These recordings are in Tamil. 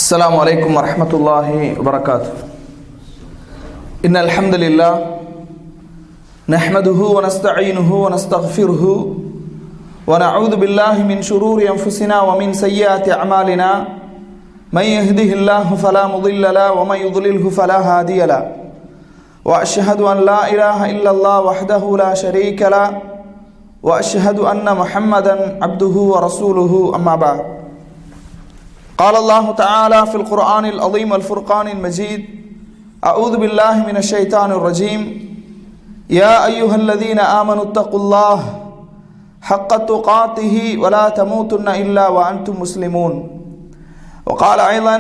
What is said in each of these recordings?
السلام عليكم ورحمة الله وبركاته. إن الحمد لله نحمده ونستعينه ونستغفره ونعوذ بالله من شرور أنفسنا ومن سيئات أعمالنا من يهده الله فلا مضل له ومن يضلله فلا هادي له وأشهد أن لا إله إلا الله وحده لا شريك له وأشهد أن محمدا عبده ورسوله أما بعد. قال الله تعالى في القرآن العظيم والفرقان المجيد: أعوذ بالله من الشيطان الرجيم. يا أيها الذين آمنوا اتقوا الله حق تقاته ولا تموتن إلا وأنتم مسلمون. وقال أيضا: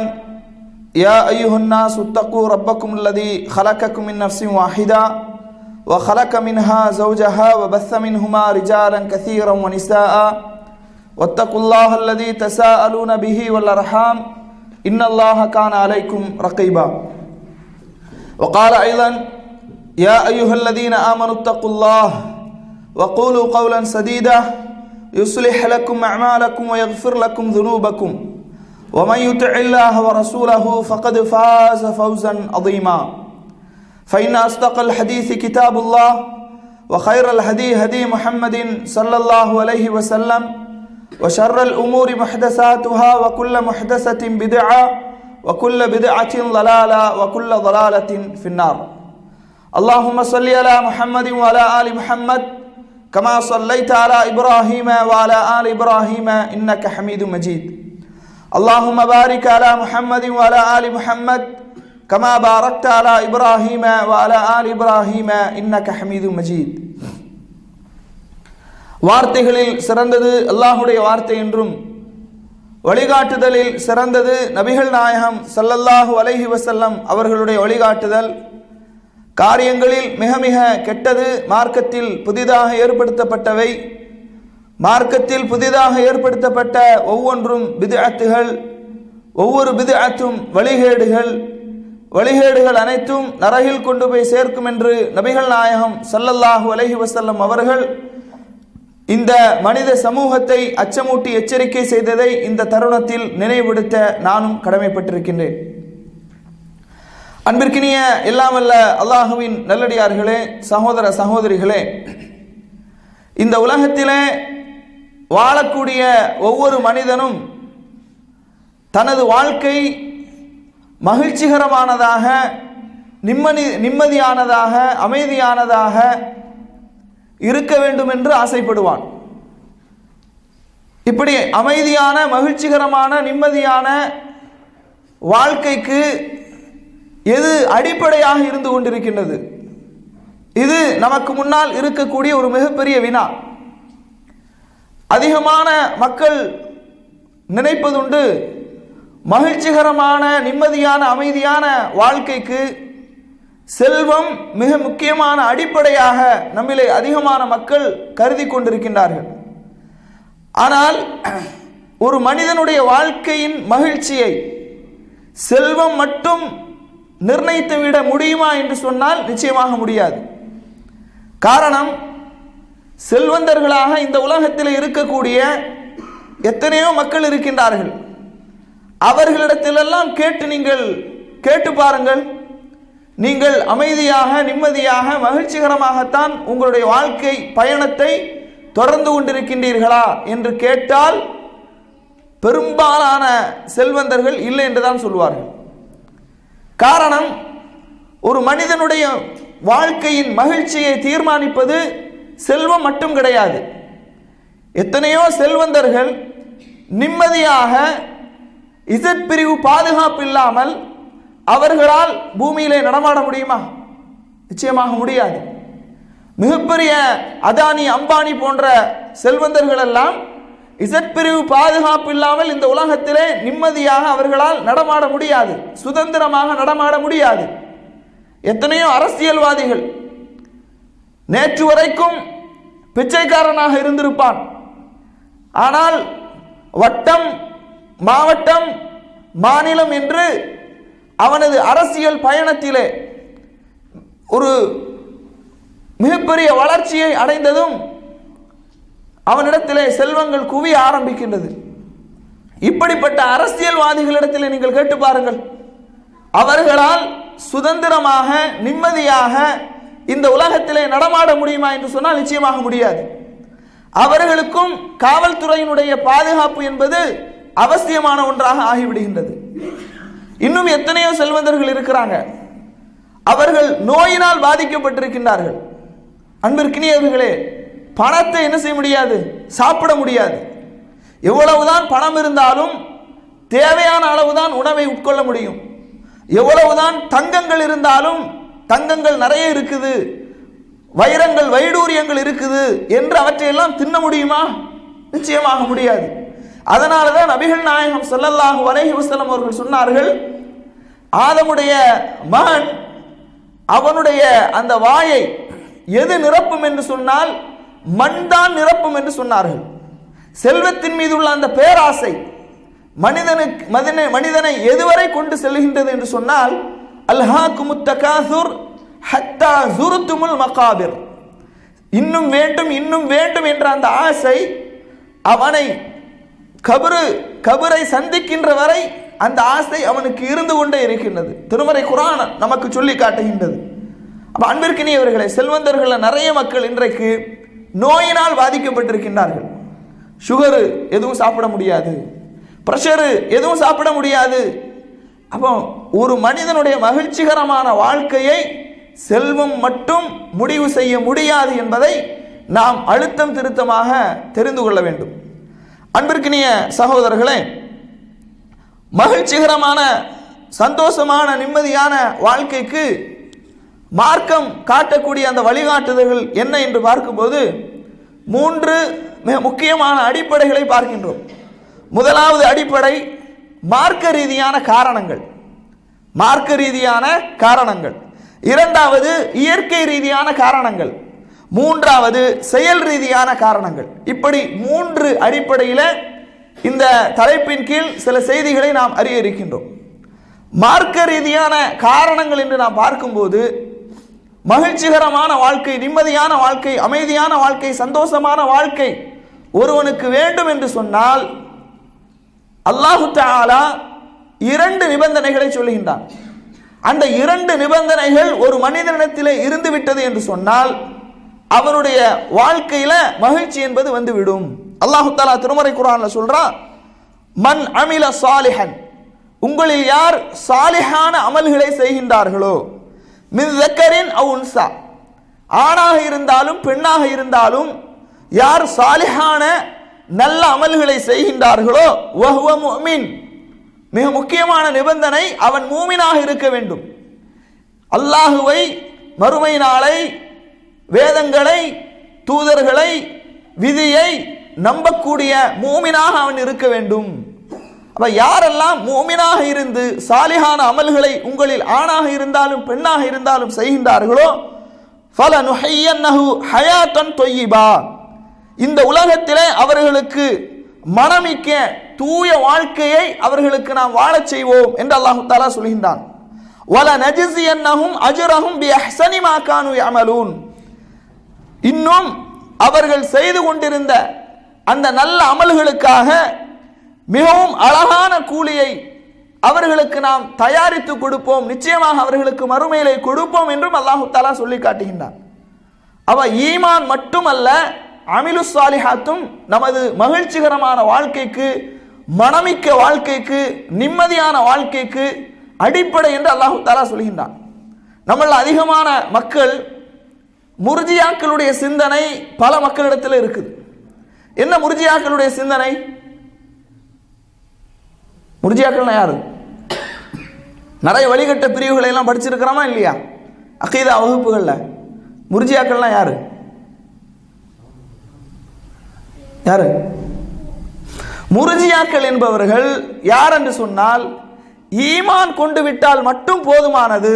يا أيها الناس اتقوا ربكم الذي خلقكم من نفس واحدة وخلق منها زوجها وبث منهما رجالا كثيرا ونساء واتقوا الله الذي تساءلون به والأرحام إن الله كان عليكم رقيبا. وقال أيضا: يا أيها الذين آمنوا اتقوا الله وقولوا قولا سديدا يصلح لكم أعمالكم ويغفر لكم ذنوبكم ومن يطع الله ورسوله فقد فاز فوزا عظيما. فإن أصدق الحديث كتاب الله وخير الهدي هدي محمد صلى الله عليه وسلم وشر الأمور محدثاتها وكل محدثة بدعة وكل بدعة ضلالة وكل ضلالة في النار. اللهم صل على محمد وعلى آل محمد كما صليت على إبراهيم وعلى آل إبراهيم إنك حميد مجيد. اللهم بارك على محمد وعلى آل محمد كما باركت على إبراهيم وعلى آل إبراهيم إنك حميد مجيد. வார்த்தைகளில் சிறந்தது அல்லாஹுடைய வார்த்தை என்றும் வழிகாட்டுதலில் சிறந்தது நபிகள் நாயகம் ஸல்லல்லாஹு அலைஹி வஸல்லம் அவர்களுடைய வழிகாட்டுதல். காரியங்களில் மிக மிக கெட்டது மார்க்கத்தில் புதிதாக ஏற்படுத்தப்பட்டவை. மார்க்கத்தில் புதிதாக ஏற்படுத்தப்பட்ட ஒவ்வொன்றும் பித்அத்துகள், ஒவ்வொரு பித்அத்தும் வழிகேடுகள். வழிகேடுகள் அனைத்தும் நரகில் கொண்டு போய் சேர்க்கும் என்று நபிகள் நாயகம் ஸல்லல்லாஹு அலைஹி வஸல்லம் அவர்கள் இந்த மனித சமூகத்தை அச்சமூட்டி எச்சரிக்கை செய்ததை இந்த தருணத்தில் நினைவுபடுத்த நானும் கடமைப்பட்டிருக்கின்றேன். அன்பிற்கினிய எல்லாமல்ல அல்லாஹுவின் நல்லடியார்களே, சகோதர சகோதரிகளே, இந்த உலகத்திலே வாழக்கூடிய ஒவ்வொரு மனிதனும் தனது வாழ்க்கை மகிழ்ச்சிகரமானதாக, நிம்மதியானதாக, அமைதியானதாக இருக்க வேண்டும் என்று ஆசைப்படுவான். இப்படி அமைதியான, மகிழ்ச்சிகரமான, நிம்மதியான வாழ்க்கைக்கு எது அடிப்படையாக இருந்து கொண்டிருக்கின்றது? இது நமக்கு முன்னால் இருக்கக்கூடிய ஒரு மிகப்பெரிய வினா. அதிகமான மக்கள் நினைப்பதுண்டு, மகிழ்ச்சிகரமான, நிம்மதியான, அமைதியான வாழ்க்கைக்கு செல்வம் மிக முக்கியமான அடிப்படையாக நம்மிலே அதிகமான மக்கள் கருதி கொண்டிருக்கின்றார்கள். ஆனால் ஒரு மனிதனுடைய வாழ்க்கையின் மகிழ்ச்சியை செல்வம் மட்டும் நிர்ணயித்துவிட முடியுமா என்று சொன்னால் நிச்சயமாக முடியாது. காரணம், செல்வந்தர்களாக இந்த உலகத்தில் இருக்கக்கூடிய எத்தனையோ மக்கள் இருக்கின்றார்கள். அவர்களிடத்திலெல்லாம் நீங்கள் கேட்டு பாருங்கள், நீங்கள் அமைதியாக, நிம்மதியாக, மகிழ்ச்சிகரமாகத்தான் உங்களுடைய வாழ்க்கை பயணத்தை தொடர்ந்து கொண்டிருக்கின்றீர்களா என்று கேட்டால் பெரும்பாலான செல்வந்தர்கள் இல்லை என்றுதான் சொல்வார்கள். காரணம், ஒரு மனிதனுடைய வாழ்க்கையின் மகிழ்ச்சியை தீர்மானிப்பது செல்வம் மட்டும் கிடையாது. எத்தனையோ செல்வந்தர்கள் நிம்மதியாக, இசட் பிரிவு பாதுகாப்பு இல்லாமல் அவர்களால் பூமியிலே நடமாட முடியுமா? நிச்சயமாக முடியாது. மிகப்பெரிய அதானி, அம்பானி போன்ற செல்வந்தர்கள் எல்லாம் இசட் பிரிவு பாதுகாப்பு இல்லாமல் இந்த உலகத்திலே நிம்மதியாக அவர்களால் நடமாட முடியாது, சுதந்திரமாக நடமாட முடியாது. எத்தனையோ அரசியல்வாதிகள் நேற்று வரைக்கும் பிச்சைக்காரனாக இருந்திருப்பான். ஆனால் வட்டம், மாவட்டம், மாநிலம் என்று அவனது அரசியல் பயணத்திலே ஒரு மிகப்பெரிய வளர்ச்சியை அடைந்ததும் அவனிடத்திலே செல்வங்கள் குவிய ஆரம்பிக்கின்றது. இப்படிப்பட்ட அரசியல்வாதிகளிடத்தில் நீங்கள் கேட்டு பாருங்கள், அவர்களால் சுதந்திரமாக நிம்மதியாக இந்த உலகத்திலே நடமாட முடியுமா என்று சொன்னால் நிச்சயமாக முடியாது. அவர்களுக்கும் காவல்துறையினுடைய பாதுகாப்பு என்பது அவசியமான ஒன்றாக ஆகிவிடுகின்றது. இன்னும் எத்தனையோ செல்வந்தர்கள் இருக்கிறாங்க, அவர்கள் நோயினால் பாதிக்கப்பட்டிருக்கின்றார்கள். அன்பிற்கினியவர்களே, பணத்தை என்ன செய்ய முடியாது, சாப்பிட முடியாது. எவ்வளவுதான் பணம் இருந்தாலும் தேவையான அளவுதான் உணவை உட்கொள்ள முடியும். எவ்வளவுதான் தங்கங்கள் இருந்தாலும் தங்கங்கள் நிறைய இருக்குது, வைரங்கள் வைடூரியங்கள் இருக்குது என்று அவற்றையெல்லாம் தின்ன முடியுமா? நிச்சயமாக முடியாது. அதனால தான் நபிகள் நாயகம் ஸல்லல்லாஹு அலைஹி வஸல்லம் அவர்கள் சொன்னார்கள், ஆதமுடைய மகன் அவனுடைய அந்த வாயை எது நிரப்பும் என்று சொன்னால் மண் தான் நிரப்பும் என்று சொன்னார்கள். செல்வத்தின் மீது உள்ள அந்த பேராசை மனிதனை எதுவரை கொண்டு செல்கின்றது என்று சொன்னால் அல்ஹாக்குமுத் தகாசுர் ஹத்தா ஸுர்துமுல் மகாபிர், இன்னும் வேண்டும் இன்னும் வேண்டும் என்ற அந்த ஆசை அவனை கபரை சந்திக்கின்ற வரை அந்த ஆசை அவனுக்கு இருந்து கொண்டே இருக்கின்றது. திருமறை குர்ஆன் நமக்கு சொல்லி காட்டுகின்றது. அப்ப அன்பிற்கினியவர்களே, செல்வந்தர்கள் நிறைய மக்கள் இன்றைக்கு நோயினால் பாதிக்கப்பட்டிருக்கின்றார்கள். சுகரு எதுவும் சாப்பிட முடியாது, பிரஷரு எதுவும் சாப்பிட முடியாது. அப்போ ஒரு மனிதனுடைய மகிழ்ச்சிகரமான வாழ்க்கையை செல்வம் மட்டும் முடிவு செய்ய முடியாது என்பதை நாம் அழுத்தம் திருத்தமாக தெரிந்து கொள்ள வேண்டும். அன்பிற்கினிய சகோதரர்களே, மகிழ்ச்சிகரமான சந்தோஷமான நிம்மதியான வாழ்க்கைக்கு மார்க்கம் காட்டக்கூடிய அந்த வழிகாட்டுதல்கள் என்ன என்று பார்க்கும்போது 3 மிக முக்கியமான அடிப்படைகளை பார்க்கின்றோம். முதலாவது அடிப்படை மார்க்க ரீதியான காரணங்கள், மார்க்க ரீதியான காரணங்கள். இரண்டாவது இயற்கை ரீதியான காரணங்கள். மூன்றாவது செயல் ரீதியான காரணங்கள். இப்படி 3 அடிப்படையில் இந்த தலைப்பின் கீழ் சில செய்திகளை நாம் அறிய இருக்கின்றோம். மார்க்க ரீதியான காரணங்கள் என்று நாம் பார்க்கும்போது மகிழ்ச்சிகரமான வாழ்க்கை, நிம்மதியான வாழ்க்கை, அமைதியான வாழ்க்கை, சந்தோஷமான வாழ்க்கை ஒருவனுக்கு வேண்டும் என்று சொன்னால் அல்லாஹு தஆலா 2 நிபந்தனைகளை சொல்லுகின்றான். அந்த 2 நிபந்தனைகள் ஒரு மனிதனிடத்திலே இருந்து விட்டது என்று சொன்னால் அவனுடைய வாழ்க்கையில மகிழ்ச்சி என்பது வந்துவிடும். அல்லாஹு தஆலா திருமறை குர்ஆன்ல சொல்றான், மன் அமில சாலிஹன், உங்களில் யார் சாலிஹான அமல்களை செய்கின்றார்களோ, மின் ஸக்கரின் அவ் உன்ஸா, ஆணாக இருந்தாலும் பெண்ணாக இருந்தாலும் யார் சாலிஹான நல்ல அமல்களை செய்கின்றார்களோ, வஹுவ முஃமின், மிக முக்கியமான நிபந்தனை அவன் மூமினாக இருக்க வேண்டும். அல்லாஹுவை, மறுமை நாளை, வேதங்களை, தூதர்களை, விதியை நம்பக்கூடிய மூமினாக அவன் இருக்க வேண்டும். அப்ப யாரெல்லாம் மூமினாக இருந்து சாலிஹான அமல்களை உங்களில் ஆணாக இருந்தாலும் பெண்ணாக இருந்தாலும் செய்கின்றார்களோ, ஃபலனுஹய்யன்னஹு ஹயாத்தன் தொய்யிபா, இந்த உலகத்திலே அவர்களுக்கு மனமிக்க தூய வாழ்க்கையை அவர்களுக்கு நாம் வாழச் செய்வோம் என்று அல்லாஹு தஆலா சொல்கின்றான். வல நஜ்ஸியன்னஹும் அஜ்ரஹும் பிஅஹ்ஸனி மா கானூ யஅமலூன், இன்னும் அவர்கள் செய்து கொண்டிருந்த அந்த நல்ல அமல்களுக்காக மிகவும் அழகான கூலியை அவர்களுக்கு நாம் தயாரித்து கொடுப்போம், நிச்சயமாக அவர்களுக்கு மறுமையிலே கொடுப்போம் என்றும் அல்லாஹு தஆலா சொல்லி காட்டுகின்றான். அவ ஈமான் மட்டுமல்ல, அமிலு சாலிஹாத்தும் நமது மகிழ்ச்சிகரமான வாழ்க்கைக்கு, மனமிக்க வாழ்க்கைக்கு, நிம்மதியான வாழ்க்கைக்கு அடிப்படை என்று அல்லாஹு தஆலா சொல்கின்றான். நம்மள அதிகமான மக்கள் முர்ஜியாக்களுடைய சிந்தனை பல மக்களிடத்தில் இருக்குது. என்ன முர்ஜியாக்களுடைய சிந்தனை? முர்ஜியாக்கள்னா யாரு? நிறைய வழிகட்ட பிரிவுகளை எல்லாம் படிச்சிருக்கிறோமா இல்லையா? அகீதா வகுப்புகள்ல முர்ஜியாக்கள்னா யாரு? யாரு? முர்ஜியாக்கள் என்பவர்கள் யார் என்று சொன்னால், ஈமான் கொண்டு விட்டால் மட்டும் போதுமானது,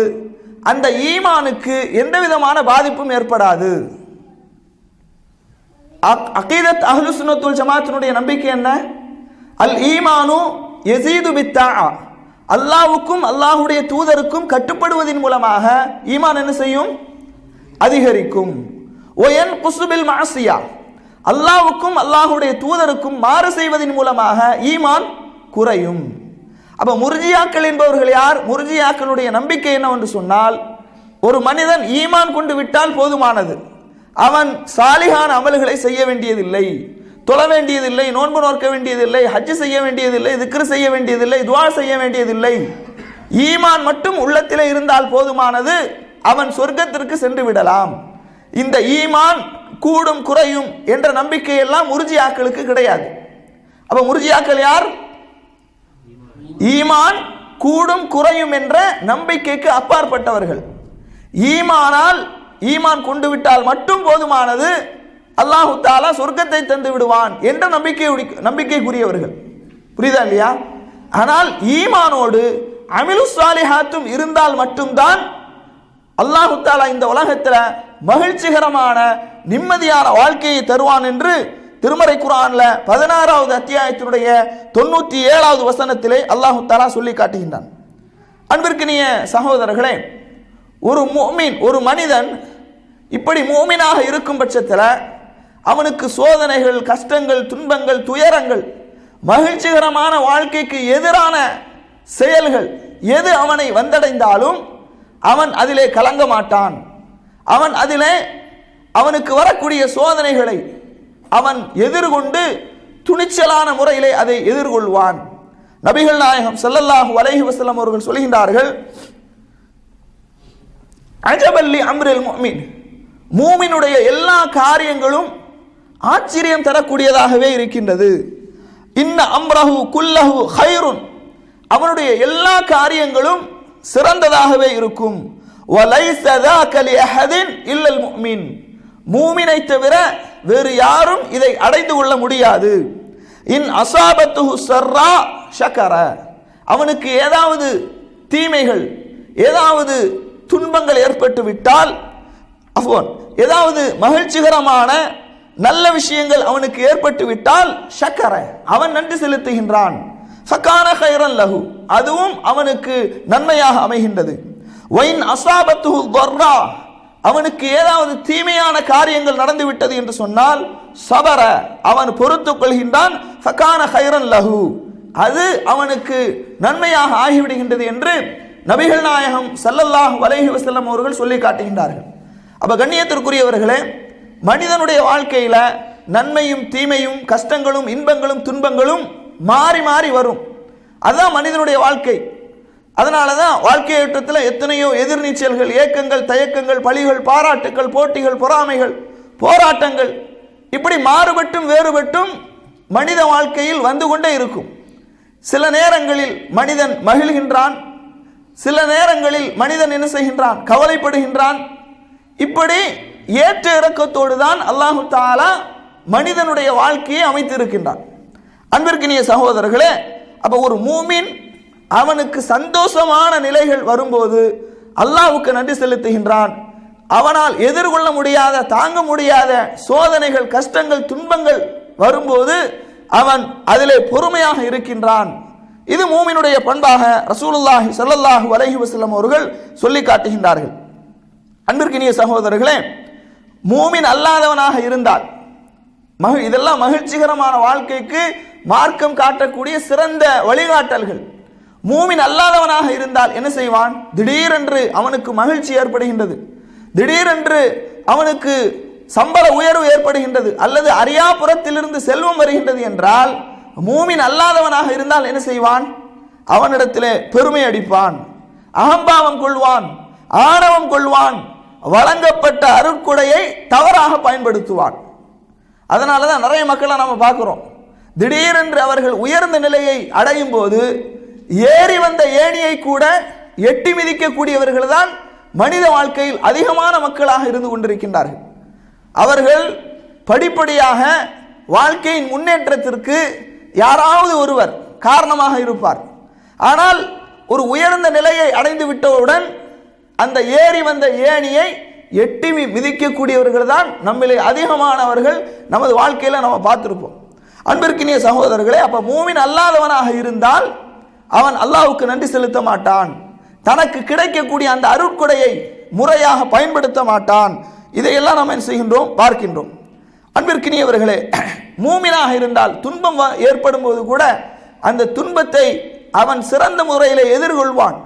அந்த ஈமானுக்கு எந்த விதமான பாதிப்பும் ஏற்படாது. அகீதத் அஹ்லுஸ் சுன்னத் வல் ஜமாஅத்தினுடைய நம்பிக்கை என்ன? அல் ஈமானு யஸீது பித்தாஅ, அல்லாஹ்வுக்கும் அல்லாஹ்வுடைய தூதருக்கும் கட்டுப்படுவதன் மூலமாக ஈமான் என்ன செய்யும்? அதிகரிக்கும். வயன்குஸு பில் மஅசியா, அல்லாஹ்வுக்கும் அல்லாஹ்வுடைய தூதருக்கும் மாறு செய்வதன் மூலமாக ஈமான் குறையும். அப்ப முர்ஜியாக்கள் என்பவர்கள் யார்? முர்ஜியாக்களுடைய நம்பிக்கை என்னவென்று சொன்னால், ஒரு மனிதன் ஈமான் கொண்டு விட்டால் போதுமானது, அவன் சாலிகான அமல்களை செய்ய வேண்டியதில்லை, தொழ வேண்டியதில்லை, நோன்பு நோக்க வேண்டியதில்லை, ஹஜ் செய்ய வேண்டியதில்லை, திக்ர் செய்ய வேண்டியதில்லை, துஆ செய்ய வேண்டியதில்லை. ஈமான் மட்டும் உள்ளத்திலே இருந்தால் போதுமானது, அவன் சொர்க்கத்திற்கு சென்று விடலாம். இந்த ஈமான் கூடும் குறையும் என்ற நம்பிக்கை எல்லாம் முர்ஜியாக்களுக்கு கிடையாது. அப்ப முர்ஜியாக்கள் யார்? ஈமான் கூடும் குறையும் என்ற நம்பிக்கைக்கு அப்பாற்பட்டவர்கள். ஈமான் கொண்டு விட்டால் மட்டும் போதுமானது, அல்லாஹு தஆலா சொர்க்கத்தை தந்து விடுவான் என்ற நம்பிக்கைக்குரியவர்கள். புரியுதா இல்லையா? ஆனால் ஈமானோடு அமிலு சாலிஹாத்தும் இருந்தால் மட்டும்தான் அல்லாஹு தஆலா இந்த உலகத்தில் மகிழ்ச்சிகரமான நிம்மதியான வாழ்க்கையை தருவான் என்று திருமறை குர்ஆன்ல 16வது அத்தியாயத்தினுடைய 97வது வசனத்திலே அல்லாஹு தஆலா சொல்லி காட்டுகின்றான். அன்பிற்கினிய சகோதரர்களே, ஒரு முஃமின், ஒரு மனிதன் இப்படி முஃமினாக இருக்கும் பட்சத்தில் அவனுக்கு சோதனைகள், கஷ்டங்கள், துன்பங்கள், துயரங்கள், மகிழ்ச்சிகரமான வாழ்க்கைக்கு எதிரான செயல்கள் எது அவனை வந்தடைந்தாலும் அவன் அதிலே கலங்க மாட்டான். அவனுக்கு வரக்கூடிய சோதனைகளை அவன் எதிர்கொண்டு துணிச்சலான முறையிலே அதை எதிர்கொள்வான். நபிகள் நாயகம் ஸல்லல்லாஹு அலைஹி வஸல்லம் அவர்கள் சொல்கின்றார்கள், அஜபல்லி அம்ரில் முஃமின், மூமினுடைய எல்லா காரியங்களும் ஆச்சரியம் தரக்கூடியதாகவே இருக்கின்றது. இன்ன அம்ரஹு குல்லஹு ஹைருன், அவனுடைய எல்லா காரியங்களும் சிறந்ததாகவே இருக்கும். வலைஸ ذاك لأحد إلا المؤمن, மூமினை தவிர வேறு யாரும் இதை அடைந்து கொள்ள முடியாது. இன் அஸாபத்துஹு ஸர்ரா ஷக்கர, அவனுக்கு ஏதாவது தீமைகள், ஏதாவது துன்பங்கள் ஏற்பட்டு விட்டால், ஏதாவது மகிழ்ச்சிகரமான நல்ல விஷயங்கள் அவனுக்கு ஏற்பட்டு விட்டால் ஷக்கர, அவன் நன்றி செலுத்துகின்றான். ஃபகான கைரன் லஹு, அதுவும் அவனுக்கு நன்மையாக அமைகின்றது. வைன் அஸாபத்துஹு ضرா, அவனுக்கு ஏதாவது தீமையான காரியங்கள் நடந்துவிட்டது என்று சொன்னால் சபர, அவன் பொறுத்துக் கொள்கின்றான். ஃபகான கைரன் லஹு, அது அவனுக்கு நன்மையாக ஆகிவிடுகின்றது என்று நபிகள் நாயகம் ஸல்லல்லாஹு அலைஹி வஸல்லம் அவர்கள் சொல்லி காட்டுகின்றார்கள். அப்ப கண்ணியத்திற்குரியவர்களே, மனிதனுடைய வாழ்க்கையில நன்மையும் தீமையும், கஷ்டங்களும் இன்பங்களும் துன்பங்களும் மாறி மாறி வரும். அதுதான் மனிதனுடைய வாழ்க்கை. அதனால தான் வாழ்க்கை ஓட்டத்தில் எத்தனையோ எதிர்நீச்சல்கள், ஏக்கங்கள், தயக்கங்கள், பழிகள், பாராட்டுக்கள், போட்டிகள், பொறாமைகள், போராட்டங்கள், இப்படி மாறுபட்டும் வேறுபட்டும் மனித வாழ்க்கையில் வந்து கொண்டே இருக்கும். சில நேரங்களில் மனிதன் மகிழ்கின்றான், சில நேரங்களில் மனிதன் என்ன செய்கின்றான்? கவலைப்படுகின்றான். இப்படி ஏற்ற இறக்கத்தோடு தான் அல்லாஹு தஆலா மனிதனுடைய வாழ்க்கையை அமைத்திருக்கின்றான். அன்பிற்கினிய சகோதரர்களே, அப்ப ஒரு மூமின் அவனுக்கு சந்தோஷமான நிலைகள் வரும்போது அல்லாஹ்வுக்கு நன்றி செலுத்துகின்றான். அவனால் எதிர்கொள்ள முடியாத, தாங்க முடியாத சோதனைகள், கஷ்டங்கள், துன்பங்கள் வரும்போது அவன் அதிலே பொறுமையாக இருக்கின்றான். இது மூமினுடைய பண்பாக ரசூலுல்லாஹி ஸல்லல்லாஹு அலைஹி வஸல்லம் அவர்கள் சொல்லி காட்டுகின்றார்கள். அன்பிற்கினிய சகோதரர்களே, மூமின் அல்லாதவனாக இருந்தால், இதெல்லாம் மகிழ்ச்சிகரமான வாழ்க்கைக்கு மார்க்கம் காட்டக்கூடிய சிறந்த வழிகாட்டல்கள். மூமின் அல்லாதவனாக இருந்தால் என்ன செய்வான்? திடீரென்று அவனுக்கு மகிழ்ச்சி ஏற்படுகின்றது, திடீரென்று அவனுக்கு சம்பள உயர்வு ஏற்படுகின்றது, அல்லது அரியாபுரத்திலிருந்து செல்வம் வருகின்றது என்றால், மூமின் அல்லாதவனாக இருந்தால் என்ன செய்வான்? அவனிடத்திலே பெருமை அடிப்பான், அகம்பாவம் கொள்வான், ஆணவம் கொள்வான், வழங்கப்பட்ட அருட்கொடையை தவறாக பயன்படுத்துவான். அதனால தான் நிறைய மக்களை நம்ம பார்க்கிறோம், திடீரென்று அவர்கள் உயர்ந்த நிலையை அடையும் போது ஏறி வந்த ஏணியை கூட எட்டி மிதிக்கக்கூடியவர்கள் தான் மனித வாழ்க்கையில் அதிகமான மக்களாக இருந்து கொண்டிருக்கின்றார்கள். அவர்கள் படிப்படியாக வாழ்க்கையின் முன்னேற்றத்திற்கு யாராவது ஒருவர் காரணமாக இருப்பார். ஆனால் ஒரு உயர்ந்த நிலையை அடைந்து விட்டவுடன் அந்த ஏறி வந்த ஏணியை எட்டி மிதிக்கக்கூடியவர்கள் தான் நம்மிலே அதிகமானவர்கள் நமது வாழ்க்கையில் நம்ம பார்த்திருப்போம். அன்பிற்கினிய சகோதரர்களே, அப்ப மூமின் அல்லாதவனாக இருந்தால் அவன் அல்லாஹ்வுக்கு நன்றி செலுத்த மாட்டான், தனக்கு கிடைக்கக்கூடிய அந்த அருட்கொடையை முறையாக பயன்படுத்த மாட்டான். இதையெல்லாம் நாம் என்ன செய்கின்றோம்? பார்க்கின்றோம். அன்பிற்கினியவர்களே, மூமினாக இருந்தால் துன்பம் ஏற்படும் போது கூட அந்த துன்பத்தை அவன் சிறந்த முறையில் எதிர்கொள்வான்,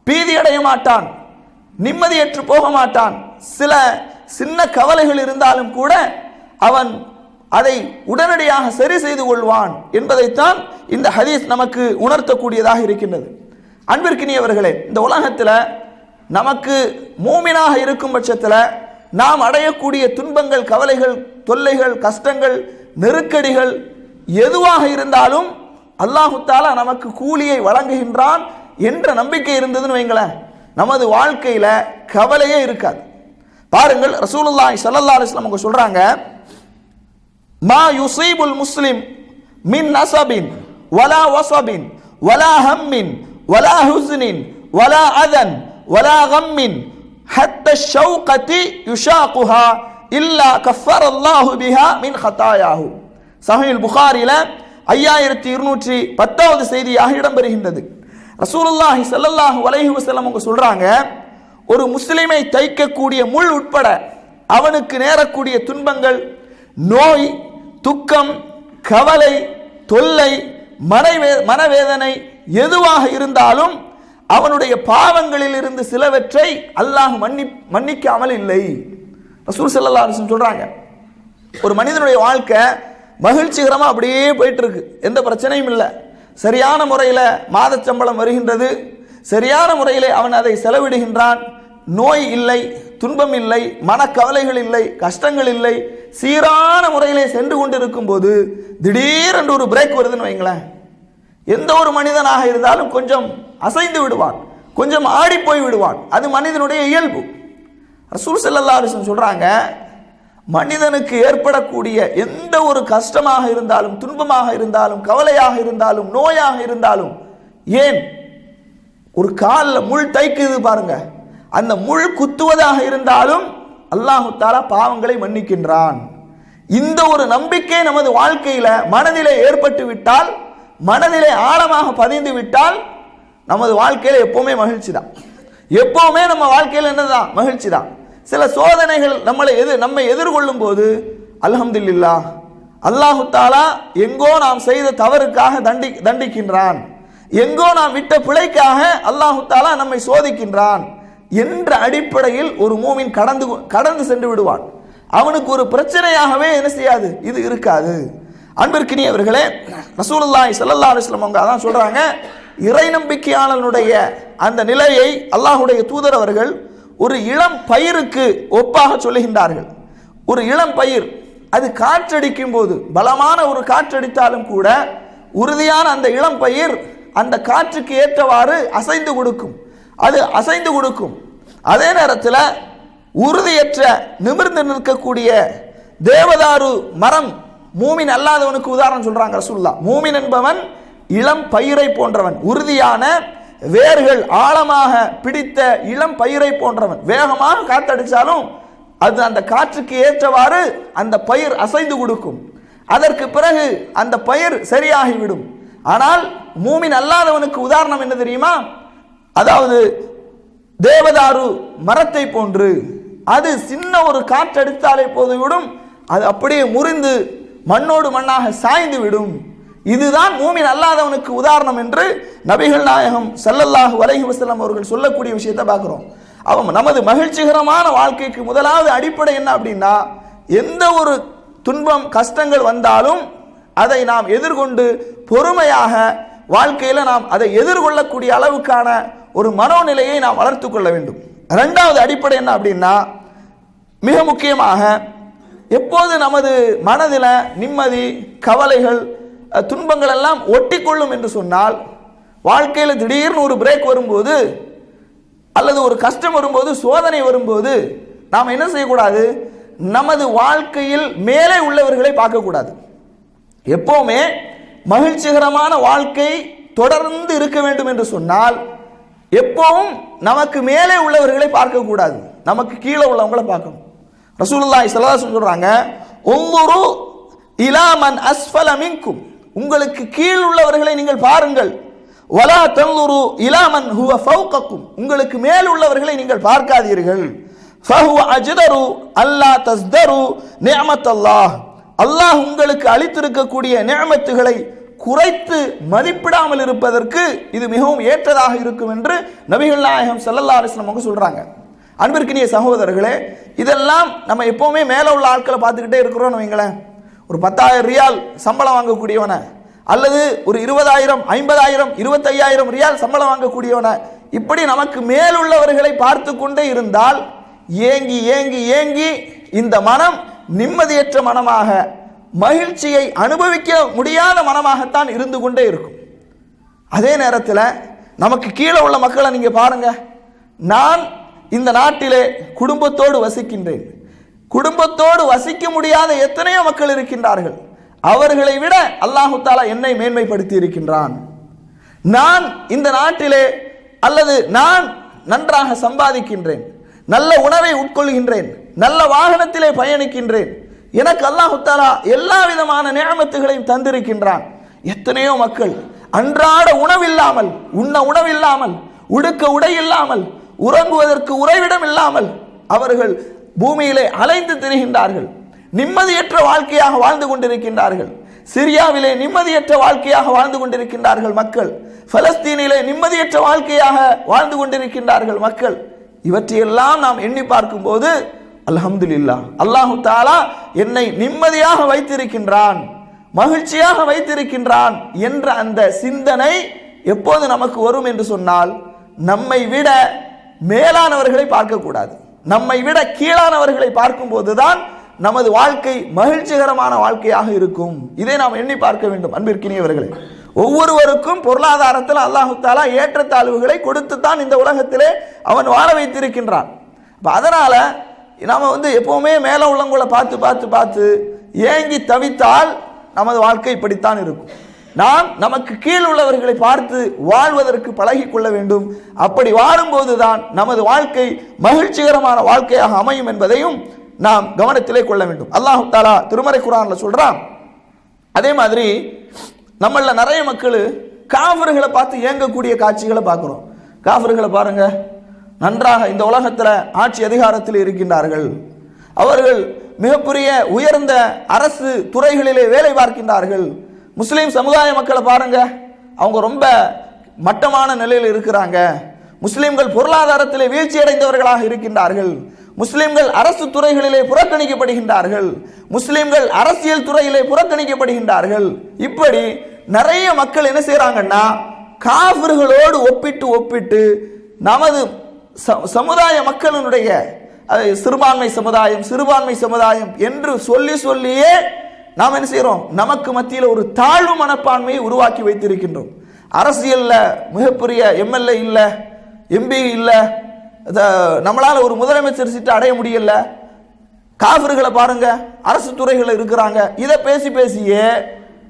பீதியடைய மாட்டான், நிம்மதியற்று போக மாட்டான். சில சின்ன கவலைகள் இருந்தாலும் கூட அவன் அதை உடனடியாக சரி செய்து கொள்வான் என்பதைத்தான் இந்த ஹதீஸ் நமக்கு உணர்த்தக்கூடியதாக இருக்கின்றது. அன்பிற்கினியவர்களே, இந்த உலகத்தில் நமக்கு மூமினாக இருக்கும் பட்சத்தில் நாம் அடையக்கூடிய துன்பங்கள், கவலைகள், தொல்லைகள், கஷ்டங்கள், நெருக்கடிகள் எதுவாக இருந்தாலும் அல்லாஹு தஆலா நமக்கு கூலியை வழங்குகின்றான் என்ற நம்பிக்கை இருந்ததுன்னு வைங்களேன், நமது வாழ்க்கையில கவலையே இருக்காது. பாருங்கள், ரசூலுல்லாஹி ஸல்லல்லாஹு அலைஹி வஸல்லம் அவங்க சொல்றாங்க, மா யுஸீபுல் முஸ்லிம் மின் நஸபின் வலா வஸபின் வலா ஹம்மின் வலா ஹுஸ்னின் வலா அதன் வலா கம்மின் ஹத்த ஷௌகதி யுஷாகுஹா இல்லா கஃபரல்லாஹு பிஹா மின் ஹதாயாஹு. சஹீஹ் புகாரில 5210வது செய்தியாக இடம்பெறுகின்றது. ரசூலுல்லாஹி ஸல்லல்லாஹு அலைஹி வஸல்லம் அவங்க சொல்றாங்க, ஒரு முஸ்லிமை தைக்கக்கூடிய முள் உட்பட அவனுக்கு நேரக்கூடிய துன்பங்கள், நோய், துக்கம், கவலை, தொல்லை, மனவேதனை எதுவாக இருந்தாலும் அவனுடைய பாவங்களில் இருந்து சிலவற்றை அல்லாஹ் மன்னிக்காமல் இல்லை. ரசூல் ஸல்லல்லாஹு அலைஹி வஸல்லம் சொல்றாங்க, ஒரு மனிதனுடைய வாழ்க்கை மகிழ்ச்சிகரமாக அப்படியே போயிட்டு இருக்கு, எந்த பிரச்சனையும் இல்லை, சரியான முறையில் மாத சம்பளம் வருகின்றது, சரியான முறையில் அவன் அதை செலவிடுகின்றான், நோய் இல்லை, துன்பம் இல்லை, மனக்கவலைகள் இல்லை, கஷ்டங்கள் இல்லை, சீரான முறையிலே சென்று கொண்டிருக்கும் போது திடீரென்று ஒரு பிரேக் வருதுன்னு வைங்களேன், எந்த ஒரு மனிதனாக இருந்தாலும் கொஞ்சம் அசைந்து விடுவான், கொஞ்சம் ஆடி போய் விடுவான். அது மனிதனுடைய இயல்பு. ரசூல் ஸல்லல்லாஹு அலைஹி வஸல்லம் சொல்றாங்க, மனிதனுக்கு ஏற்படக்கூடிய எந்த ஒரு கஷ்டமாக இருந்தாலும், துன்பமாக இருந்தாலும், கவலையாக இருந்தாலும், நோயாக இருந்தாலும், ஏன் ஒரு காலில் முள் தைக்குது பாருங்க, அந்த முள் குத்துவதாக இருந்தாலும் அல்லாஹு தஆலா பாவங்களை மன்னிக்கின்றான். இந்த ஒரு நம்பிக்கை நமது வாழ்க்கையில மனதிலே ஏற்பட்டு விட்டால், மனதிலே ஆழமாக பதிந்து விட்டால், நமது வாழ்க்கையில எப்பவுமே மகிழ்ச்சி தான். எப்பவுமே நம்ம வாழ்க்கையில் என்னதான் மகிழ்ச்சி தான். சில சோதனைகள் நம்மை எதிர்கொள்ளும் போது அல்ஹம்துலில்லாஹ், அல்லாஹு தஆலா எங்கோ நாம் செய்த தவறுக்காக தண்டிக்கின்றான், எங்கோ நாம் விட்ட பிழைக்காக அல்லாஹு தஆலா நம்மை சோதிக்கின்றான் என்ற அடிப்படையில் ஒரு மூமின் கடந்து சென்று விடுவான். அவனுக்கு ஒரு பிரச்சனையாகவே என்ன செய்யாது, இது இருக்காது. அன்பிற்கினியவர்களே, ரசூலுல்லாஹி ஸல்லல்லாஹு அலைஹி வஸல்லம் அவங்க அதான் சொல்றாங்க, இறை நம்பிக்கையாளனுடைய அந்த நிலையை அல்லாஹ்வுடைய தூதர் அவர்கள் ஒரு இளம் பயிருக்கு ஒப்பாக சொல்லுகின்றார்கள். ஒரு இளம் பயிர் அது காற்றடிக்கும் போது, பலமான ஒரு காற்றடித்தாலும் கூட உறுதியான அந்த இளம் பயிர் அந்த காற்றுக்கு ஏற்றவாறு அசைந்து கொடுக்கும், அது அசைந்து கொடுக்கும். அதே நேரத்தில் உறுதியற்ற நிமிர்ந்து நிற்கக்கூடிய தேவதாரு மரம் மூமின் அல்லாதவனுக்கு உதாரணம் சொல்றாங்க ரசூலுல்லாஹ். மூமின் என்பவன் இளம் பயிரை போன்றவன், உறுதியான வேர்கள் ஆழமாக பிடித்த இளம் பயிரை போன்றவன். வேகமாக காத்தடிச்சாலும் அது அந்த காற்றுக்கு ஏற்றவாறு அந்த பயிர் அசைந்து கொடுக்கும், அதற்கு பிறகு அந்த பயிர் சரியாகிவிடும். ஆனால் மூமின் அல்லாதவனுக்கு உதாரணம் என்ன தெரியுமா? அதாவது தேவதாரு மரத்தை போன்று, அது சின்ன ஒரு காற்றடித்தாலே போதுவிடும், அது அப்படியே முறிந்து மண்ணோடு மண்ணாக சாய்ந்து விடும். இதுதான் மூமின் அல்லாதவனுக்கு உதாரணம் என்று நபிகள் நாயகம் ஸல்லல்லாஹு அலைஹி வஸல்லம் அவர்கள் சொல்லக்கூடிய விஷயத்தை பார்க்கிறோம். அவன் நமது மகிழ்ச்சிகரமான வாழ்க்கைக்கு முதலாவது அடிப்படை என்ன அப்படின்னா, எந்த ஒரு துன்பம் கஷ்டங்கள் வந்தாலும் அதை நாம் எதிர்கொண்டு பொறுமையாக வாழ்க்கையில் நாம் அதை எதிர்கொள்ளக்கூடிய அளவுக்கான ஒரு மனோநிலையை நாம் வளர்த்து கொள்ள வேண்டும். இரண்டாவது அடிப்படை என்ன அப்படின்னா, மிக முக்கியமாக எப்போது நமது மனதில் நிம்மதி, கவலைகள், துன்பங்கள் எல்லாம் ஒட்டி கொள்ளும் என்று சொன்னால், வாழ்க்கையில் திடீர்னு ஒரு பிரேக் வரும்போது அல்லது ஒரு கஷ்டம் வரும்போது, சோதனை வரும்போது நாம் என்ன செய்யக்கூடாது, நமது வாழ்க்கையில் மேலே உள்ளவர்களை பார்க்கக்கூடாது. எப்பவுமே மகிழ்ச்சிகரமான வாழ்க்கை தொடர்ந்து இருக்க வேண்டும் என்று சொன்னால் எப்பவும் நமக்கு மேலே உள்ளவர்களை பார்க்கக்கூடாது, நமக்கு கீழே உள்ளவங்களை பார்க்கணும். ரசூலுல்லாஹி ஸல்லல்லாஹு அலைஹி வஸல்லம் சொல்றாங்க, உன்துரு இலா மன் அஸ்ஃபல மின்கும், உங்களுக்கு கீழ் உள்ளவர்களை நீங்கள் பாருங்கள், வலா தன்துரு இலா மன் ஹுவ ஃபௌகக்கும், உங்களுக்கு மேல் உள்ளவர்களை நீங்கள் பார்க்காதீர்கள், ஃபஹுவ அஜ்தரு அல்லா தஸ்தரு நிஅமத்தல்லாஹ், அல்லாஹ் உங்களுக்கு அளித்திருக்கக்கூடிய நிஅமத்துகளை குறைத்து மதிப்பிடாமல் இருப்பதற்கு இது மிகவும் ஏற்றதாக இருக்கும் என்று நபிகள் நாயகம் ஸல்லல்லாஹு அலைஹி வஸல்லம் அவங்க சொல்றாங்க. அன்பிற்கினிய சகோதரர்களே, இதெல்லாம் நம்ம எப்பவுமே மேலே உள்ள ஆட்களை பார்த்துக்கிட்டே இருக்கிறோம்னு வைங்களேன். ஒரு 10,000 ரியால் சம்பளம் வாங்கக்கூடியவன, அல்லது ஒரு 20,000, 50,000, 25,000 ரியால் சம்பளம் வாங்கக்கூடியவன, இப்படி நமக்கு மேலுள்ளவர்களை பார்த்து கொண்டே இருந்தால் ஏங்கி ஏங்கி ஏங்கி இந்த மனம் நிம்மதியற்ற மனமாக, மகிழ்ச்சியை அனுபவிக்க முடியாத மனமாகத்தான் இருந்து கொண்டே இருக்கும். அதே நேரத்தில் நமக்கு கீழே உள்ள மக்களை நீங்க பாருங்க. நான் இந்த நாட்டிலே குடும்பத்தோடு வசிக்கின்றேன். குடும்பத்தோடு வசிக்க முடியாத எத்தனையோ மக்கள் இருக்கின்றார்கள். அவர்களை விட அல்லாஹு தஆலா என்னை மேன்மைப்படுத்தி இருக்கின்றான். நான் இந்த நாட்டிலே அல்லது நான் நன்றாக சம்பாதிக்கின்றேன், நல்ல உணவை உட்கொள்கின்றேன், நல்ல வாகனத்திலே பயணிக்கின்றேன். எனக்கு அல்லாஹு தஆலா எல்லா விதமான நிஅமத்துகளையும் தந்திருக்கின்றான். எத்தனையோ மக்கள் அன்றாட உணவில்லாமல், உண்ண உணவில்லாமல், உடுக்க உடை இல்லாமல், உறங்குவதற்கு உறைவிடம் இல்லாமல் அவர்கள் பூமியிலே அலைந்து திரிகின்றார்கள். நிம்மதியற்ற வாழ்க்கையாக வாழ்ந்து கொண்டிருக்கின்றார்கள். சிரியாவிலே நிம்மதியற்ற வாழ்க்கையாக வாழ்ந்து கொண்டிருக்கின்றார்கள் மக்கள். பலஸ்தீனிலே நிம்மதியற்ற வாழ்க்கையாக வாழ்ந்து கொண்டிருக்கின்றார்கள் மக்கள். இவற்றையெல்லாம் நாம் எண்ணி பார்க்கும் போது அல்ஹம்துலில்லாஹ், அல்லாஹு தஆலா என்னை நிம்மதியாக வைத்திருக்கின்றான், மகிழ்ச்சியாக வைத்திருக்கின்றான் என்ற அந்த சிந்தனை எப்போது நமக்கு வரும் என்று சொன்னால், நம்மை விட மேலானவர்களை பார்க்கக்கூடாது, நம்மை விட கீழானவர்களை பார்க்கும் போதுதான் நமது வாழ்க்கை மகிழ்ச்சிகரமான வாழ்க்கையாக இருக்கும். இதை நாம் எண்ணி பார்க்க வேண்டும். அன்பிற்கினியவர்களே, ஒவ்வொருவருக்கும் பொருளாதாரத்தில் அல்லாஹு தஆலா ஏற்றத்தாழ்வுகளை கொடுத்துத்தான் இந்த உலகத்திலே அவன் வாழ வைத்திருக்கின்றான். அதனால நாம எப்பவுமே மேல உள்ளவங்களை பார்த்து பார்த்து பார்த்து ஏங்கி தவித்தால் நமது வாழ்க்கை இப்படித்தான் இருக்கும். நாம் நமக்கு கீழ் உள்ளவர்களை பார்த்து வாழ்வதற்கு பழகி கொள்ள வேண்டும். அப்படி வாழும்போதுதான் நமது வாழ்க்கை மகிழ்ச்சிகரமான வாழ்க்கையாக அமையும் என்பதையும் நாம் கவனத்திலே கொள்ள வேண்டும். அல்லாஹு தஆலா திருமறை குர்ஆன்ல சொல்றான். அதே மாதிரி நம்மள நிறைய மக்கள் காஃபிர்களை பார்த்து ஏங்கக்கூடிய காட்சிகளை பார்க்கிறோம். காஃபிர்களை பாருங்க, நன்றாக இந்த உலகத்தில் ஆட்சி அதிகாரத்தில் இருக்கின்றார்கள். அவர்கள் மிகப்பெரிய உயர்ந்த அரசு துறைகளிலே வேலை பார்க்கின்றார்கள். முஸ்லீம் சமுதாய மக்களை பாருங்க, அவங்க ரொம்ப மட்டமான நிலையில் இருக்கிறாங்க. முஸ்லிம்கள் பொருளாதாரத்திலே வீழ்ச்சி அடைந்தவர்களாக இருக்கின்றார்கள். முஸ்லிம்கள் அரசு துறைகளிலே புறக்கணிக்கப்படுகின்றார்கள். முஸ்லிம்கள் அரசியல் துறையிலே புறக்கணிக்கப்படுகின்றார்கள். இப்படி நிறைய மக்கள் என்ன செய்யறாங்கன்னா, காஃபிர்களோடு ஒப்பிட்டு ஒப்பிட்டு நமது சமுதாய மக்களினுடைய சிறுபான்மை சமுதாயம் என்று சொல்லி சொல்லியே நாம் என்ன செய்யறோம், நமக்கு மத்தியில் ஒரு தாழ்வு மனப்பான்மையை உருவாக்கி வைத்திருக்கின்றோம். அரசியல்ல மிகப்பெரிய எம்எல்ஏ இல்ல, எம்பி இல்ல, நம்மளால ஒரு முதலமைச்சர் சீட்டை அடைய முடியல. காஃபிர்களை பாருங்க, அரசு துறைகள் இருக்கிறாங்க. இதை பேசி பேசியே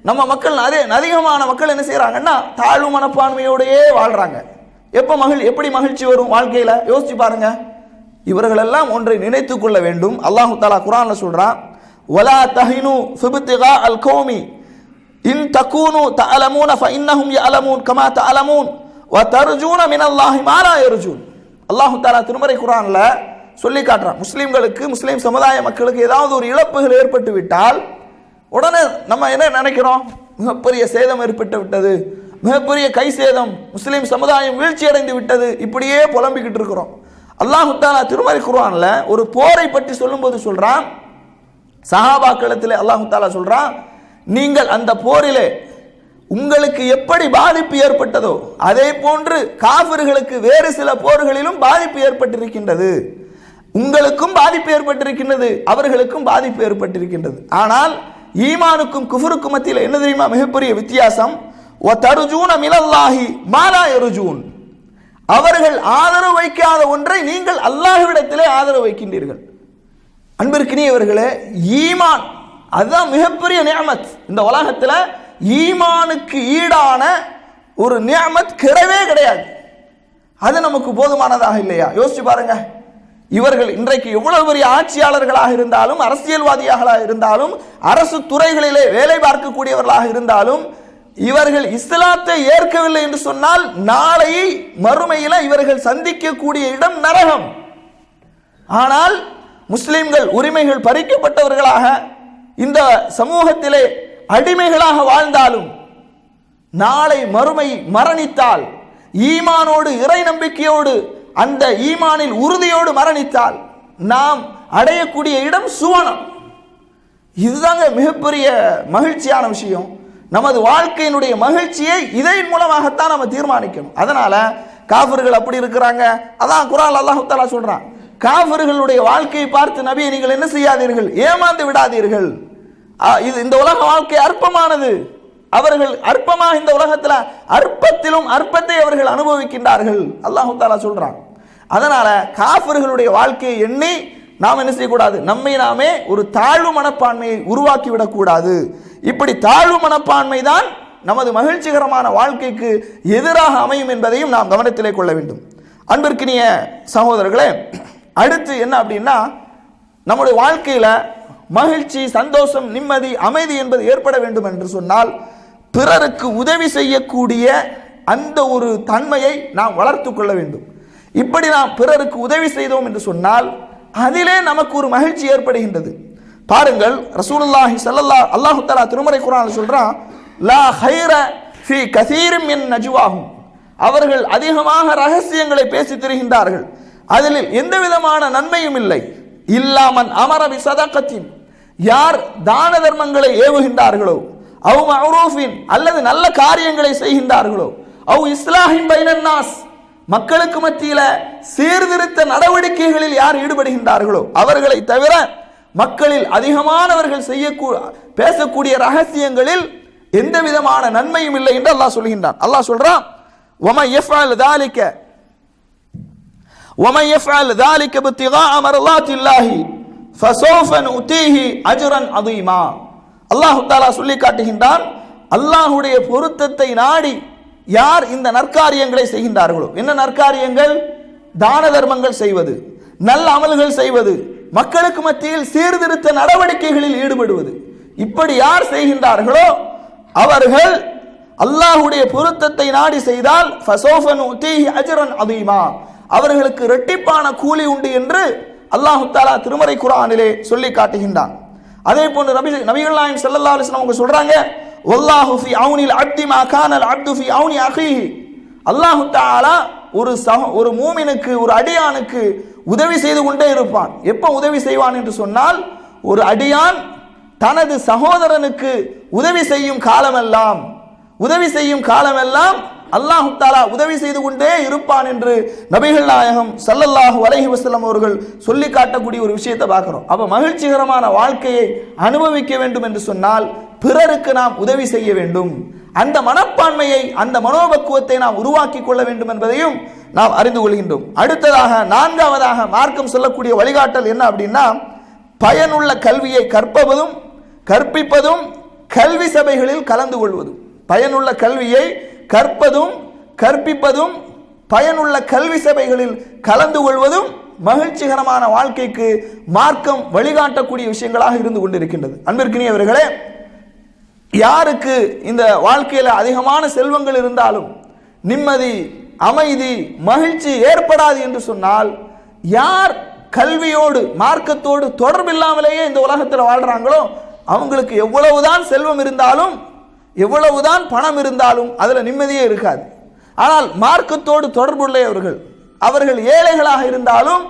நம்ம மக்கள் அதிகமான மக்கள் என்ன செய்யறாங்கன்னா, தாழ்வு மனப்பான்மையோடையே வாழ்றாங்க. எப்படி மகிழ்ச்சி வரும் வாழ்க்கையில? யோசிச்சு பாருங்க. இவர்கள் எல்லாம் ஒன்றை நினைத்துக் கொள்ள வேண்டும். அல்லாஹு தஆலா குர்ஆன்ல சொல்றான், வலா தஹினு ஃபிப்திகா அல் கௌமி இன் தகூனு தஅலமூன ஃபஇன்னஹும் யஅலமூன் கமா தஅலமூன் வ தர்ஜூன மினல்லாஹி மா லா யர்ஜூன். அல்லாஹு தஆலா திருமறை குர்ஆன்ல சொல்லி காட்டுறான், முஸ்லிம்களுக்கு, முஸ்லிம் சமுதாய மக்களுக்கு ஏதாவது ஒரு இழப்புகள் ஏற்பட்டு விட்டால் உடனே நம்ம என்ன நினைக்கிறோம், மிகப்பெரிய சேதம் ஏற்பட்டு விட்டது, மிகப்பெரிய கை சேதம், முஸ்லிம் சமுதாயம் வீழ்ச்சி அடைந்து விட்டது, இப்படியே புலம்பிக்கிட்டு இருக்கிறோம். அல்லாஹு தஆலா திருமறை குர்ஆன்ல ஒரு போரை பற்றி சொல்லும்போது சொல்றான், சஹாபாக்களத்திலே அல்லாஹு தஆலா சொல்றான், நீங்கள் அந்த போரிலே உங்களுக்கு எப்படி பாதிப்பு ஏற்பட்டதோ அதே போன்று காஃபிர்களுக்கு வேறு சில போர்களிலும் பாதிப்பு ஏற்பட்டிருக்கின்றது. உங்களுக்கும் பாதிப்பு ஏற்பட்டிருக்கின்றது, அவர்களுக்கும் பாதிப்பு ஏற்பட்டிருக்கின்றது. ஆனால் ஈமானுக்கும் குஃபருக்கும் மத்தியில் என்ன தெரியுமா மிகப்பெரிய வித்தியாசம்? வ தர்ஜூன மினல்லாஹி மா லா யர்ஜூன். அவர்கள் ஆதரவு வைக்காத ஒன்றை நீங்கள் அல்லாஹ்விடத்திலே ஆதரவு வைக்கின்றீர்கள். அன்பிற்கினியவர்களே, ஈமான் அதுதான் மிகப்பெரிய நிஅமத். இந்த உலகத்தில் ஈமானுக்கு ஈடான ஒரு நிஅமத் கிடையவே கிடையாது. அது நமக்கு போதுமானதாக இல்லையா? யோசிச்சு பாருங்க. இவர்கள் இன்றைக்கு எவ்வளவு பெரிய ஆட்சியாளர்களாக இருந்தாலும், அரசியல்வாதியாக இருந்தாலும், அரசு துறைகளிலே வேலை பார்க்கக்கூடியவர்களாக இருந்தாலும், இவர்கள் இஸ்லாத்தை ஏற்கவில்லை என்று சொன்னால் நாளை மறுமையில இவர்கள் சந்திக்கக்கூடிய இடம் நரகம். ஆனால் முஸ்லிம்கள் உரிமைகள் பறிக்கப்பட்டவர்களாக இந்த சமூகத்திலே அடிமைகளாக வாழ்ந்தாலும், நாளை மறுமை மரணித்தால், ஈமானோடு இறை நம்பிக்கையோடு அந்த ஈமானில் உறுதியோடு மரணித்தால் நாம் அடையக்கூடிய இடம் சுவனம். இதுதாங்க மிகப்பெரிய மகிழ்ச்சியான விஷயம். நமது வாழ்க்கையினுடைய மகிழ்ச்சியை இதன் மூலமாகத்தான் நம்ம தீர்மானிக்கணும். அதனால காஃபிர்கள் அப்படி இருக்கிறாங்க. அதான் குர்ஆன் அல்லாஹ் தஆலா சொல்றான், காஃபிர்களுடைய வாழ்க்கையை பார்த்து நபியை நீங்கள் என்ன செய்யாதீர்கள், ஏமாந்து விடாதீர்கள். இது இந்த உலக வாழ்க்கை அற்பமானது. அவர்கள் அற்பமாக இந்த உலகத்தில் அற்பத்திலும் அற்பத்தை அவர்கள் அனுபவிக்கின்றார்கள் அல்லாஹ் தஆலா சொல்றான். அதனால காஃபிர்களுடைய வாழ்க்கையை எண்ணி நாம் என்ன செய்யக்கூடாது, நம்மை நாமே ஒரு தாழ்வு மனப்பான்மையை உருவாக்கி விடக்கூடாது. இப்படி தாழ்வு மனப்பான்மை தான் நமது மகிழ்ச்சிகரமான வாழ்க்கைக்கு எதிராக அமையும் என்பதையும் நாம் கவனத்திலே கொள்ள வேண்டும். அன்பிற்கினிய சகோதரர்களே, அடுத்து என்ன அப்படின்னா, நம்முடைய வாழ்க்கையில் மகிழ்ச்சி, சந்தோஷம், நிம்மதி, அமைதி என்பது ஏற்பட வேண்டும் என்று சொன்னால் பிறருக்கு உதவி செய்யக்கூடிய அந்த ஒரு தன்மையை நாம் வளர்த்து கொள்ள வேண்டும். இப்படி நாம் பிறருக்கு உதவி செய்தோம் என்று சொன்னால் அதிலே நமக்கு ஒரு மகிழ்ச்சி ஏற்படுகின்றது. பாருங்கள், ரசூலுல்லாஹி ஸல்லல்லாஹு அல்லாஹ் தஆலா திருமறை குர்ஆனில் சொல்றான், லா ஹைர ஃபீ கஸீரின் மின் நஜ்வாஹும், அவர்கள் அதிகமாக ரகசியங்களை பேசி திரிகின்றார்கள், அதில் எந்த விதமான நன்மையும் இல்லை. இல்லாமன் அமர பி ஸதகத்தின், யார் தான தர்மங்களை ஏவுகின்றார்களோ, அவ் மஅரூஃபின், அல்லது நல்ல காரியங்களை செய்கின்றார்களோ, அவ் இஸ்லாஹின் பைனன் நாஸ், மக்களுக்கு மத்தியில சீர்திருத்த நடவடிக்கைகளில் யார் ஈடுபடுகின்றார்களோ அவர்களை தவிர மக்களில் அதிகமானவர்கள் பேசக்கூடிய ரகசியங்களில் எந்த விதமான நன்மையும் இல்லை என்று அல்லாஹ் சொல்கின்றான். அல்லாஹ் சொல்றான், وَمَنْ يَفْعَلْ ذَلِكَ ابْتِغَاءَ مَرْضَاتِ اللَّهِ فَسَوْفَ نُؤْتِيهِ أَجْرًا عَظِيمًا. அல்லாஹ் தஆலா சொல்லி காட்டுகின்றான், அல்லாஹ்வுடைய பொருத்தத்தை நாடி யார் இந்த நற்காரியங்களை செய்கின்றார்களோ. என்ன நற்காரியங்கள்? தான தர்மங்கள் செய்வது, நல்ல அமல்கள் செய்வது, மக்களுக்கு மத்தியில் சீர்திருத்த நடவடிக்கைகளில் ஈடுபடுவது. இப்படி யார் செய்கின்றார்களோ அவர்கள் அல்லாஹ்வுடைய பொருத்தத்தை நாடி செய்தால் ஃபஸௌஃப நுஅதீஹி அஜ்ரன் அதீமா, அவர்களுக்கு இரட்டிப்பான கூலி உண்டு என்று அல்லாஹ் தஆலா திருமறை குர்ஆனிலே சொல்லி காட்டுகின்றான். அதே போன்று நபிகள் நாயகம் ஸல்லல்லாஹு அலைஹி வஸல்லம் அவங்க சொல்றாங்க, வல்லாஹு ஃபீ அவுனில் அப்தி மா கானல் அப்து ஃபீ அவுனி அஹீஹி, அல்லாஹ் தஆலா ஒரு மூமினுக்கு, ஒரு அடியானுக்கு உதவி செய்து கொண்டே இருப்பான். எப்போ உதவி செய்வான் என்று சொன்னால், ஒரு அடியான் தனது சகோதரனுக்கு உதவி செய்யும் காலமெல்லாம் அல்லாஹ் தஆலா உதவி செய்து கொண்டே இருப்பான் என்று நபிகள் நாயகம் ஸல்லல்லாஹு அலைஹி வஸல்லம் அவர்கள் சொல்லி காட்டக்கூடிய ஒரு விஷயத்தை பார்க்கிறோம். அப்ப மகிழ்ச்சிகரமான வாழ்க்கையை அனுபவிக்க வேண்டும் என்று சொன்னால் பிறருக்கு நாம் உதவி செய்ய வேண்டும். அந்த மனப்பான்மையை, அந்த மனோபக்குவத்தை நாம் உருவாக்கி கொள்ள வேண்டும் என்பதையும் நாம் அறிந்து கொள்கின்றோம். அடுத்ததாக, நான்காவதாக மார்க்கம் சொல்லக்கூடிய வழிகாட்டல் என்ன அப்படின்னா, பயனுள்ள கல்வியை கற்பிப்பதும் கல்வி சபைகளில் கலந்து கொள்வதும். பயனுள்ள கல்வியை கற்பதும் கற்பிப்பதும் பயனுள்ள கல்வி சபைகளில் கலந்து கொள்வதும் மகிழ்ச்சிகரமான வாழ்க்கைக்கு மார்க்கம் வழிகாட்டக்கூடிய விஷயங்களாக இருந்து கொண்டிருக்கின்றது. அன்பிற்கினியவர்களே, யாருக்கு இந்த வாழ்க்கையில் அதிகமான செல்வங்கள் இருந்தாலும் நிம்மதி, அமைதி, மகிழ்ச்சி ஏற்படாது என்று சொன்னால், யார் கல்வியோடு மார்க்கத்தோடு தொடர்பில்லாமலேயே இந்த உலகத்தில் வாழ்றாங்களோ அவங்களுக்கு எவ்வளவுதான் செல்வம் இருந்தாலும், எவ்வளவுதான் பணம் இருந்தாலும் அதில் நிம்மதியே இருக்காது. ஆனால் மார்க்கத்தோடு தொடர்புள்ளவர்கள், அவர்கள் ஏழைகளாக இருந்தாலும்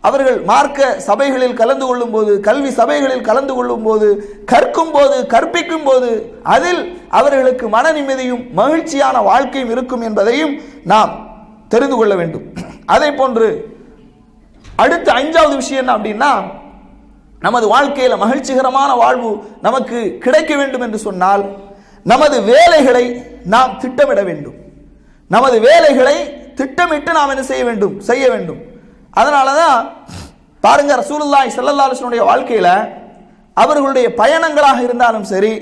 அவர்கள் மார்க்க சபைகளில் கலந்து கொள்ளும் போது, கல்வி சபைகளில் கலந்து கொள்ளும் போது, கற்கும் போது, கற்பிக்கும் போது அதில் அவர்களுக்கு மன நிம்மதியும் மகிழ்ச்சியான வாழ்க்கையும் இருக்கும் என்பதையும் நாம் தெரிந்து கொள்ள வேண்டும். அதே போன்று அடுத்த 5வது விஷயம் என்ன அப்படின்னா, நமது வாழ்க்கையில் மகிழ்ச்சிகரமான வாழ்வு நமக்கு கிடைக்க வேண்டும் என்று சொன்னால் நமது வேலைகளை நாம் திட்டமிட வேண்டும். நமது வேலைகளை திட்டமிட்டு நாம் என்ன செய்ய வேண்டும். அதனால தான் பாருங்க, ரசூலுல்லாஹி ஸல்லல்லாஹு அலைஹி வஸல்லம் வாழ்க்கையில அவர்களுடைய பயணங்களாக இருந்தாலும் சரி,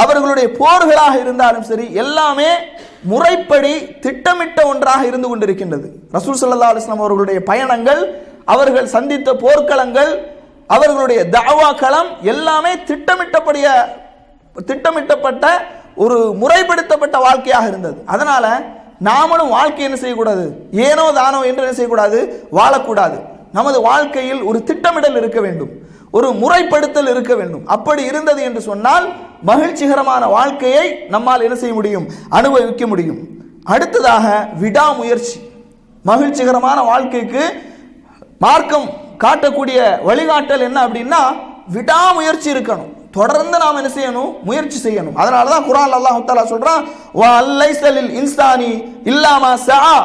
அவர்களுடைய போர்களாக இருந்தாலும் சரி, எல்லாமே முறைப்படி திட்டமிட்ட ஒன்றாக இருந்து கொண்டிருக்கின்றது. ரசூல் ஸல்லல்லாஹு அலைஹி வஸல்லம் அவர்களுடைய பயணங்கள், அவர்கள் சந்தித்த போர்க்களங்கள், அவர்களுடைய தஅவா களம் எல்லாமே திட்டமிட்டப்பட்ட ஒரு முறைப்படுத்தப்பட்ட வாழ்க்கையாக இருந்தது. அதனால நாமளும் வாழ்க்கை என்ன செய்யக்கூடாது, ஏனோ தானோ என்று என்ன செய்யக்கூடாது, வாழக்கூடாது. நமது வாழ்க்கையில் ஒரு திட்டமிடல் இருக்க வேண்டும், ஒரு முறைப்படுத்தல் இருக்க வேண்டும். அப்படி இருந்தது என்று சொன்னால் மகிழ்ச்சிகரமான வாழ்க்கையை நம்மால் என்ன செய்ய முடியும், அனுபவிக்க முடியும். அடுத்ததாக விடாமுயற்சி. மகிழ்ச்சிகரமான வாழ்க்கைக்கு மார்க்கம் காட்டக்கூடிய வழிகாட்டல் என்ன அப்படின்னா விடாமுயற்சி இருக்கணும். தொடர்ந்து நாம் என்ன செய்யணும், முயற்சி செய்யணும். அதனால தான் குர்ஆன்ல அல்லாஹ் தஆலா சொல்றான், வ அல்லைஸ லில் இன்சானி இல்லா மா ஸஆ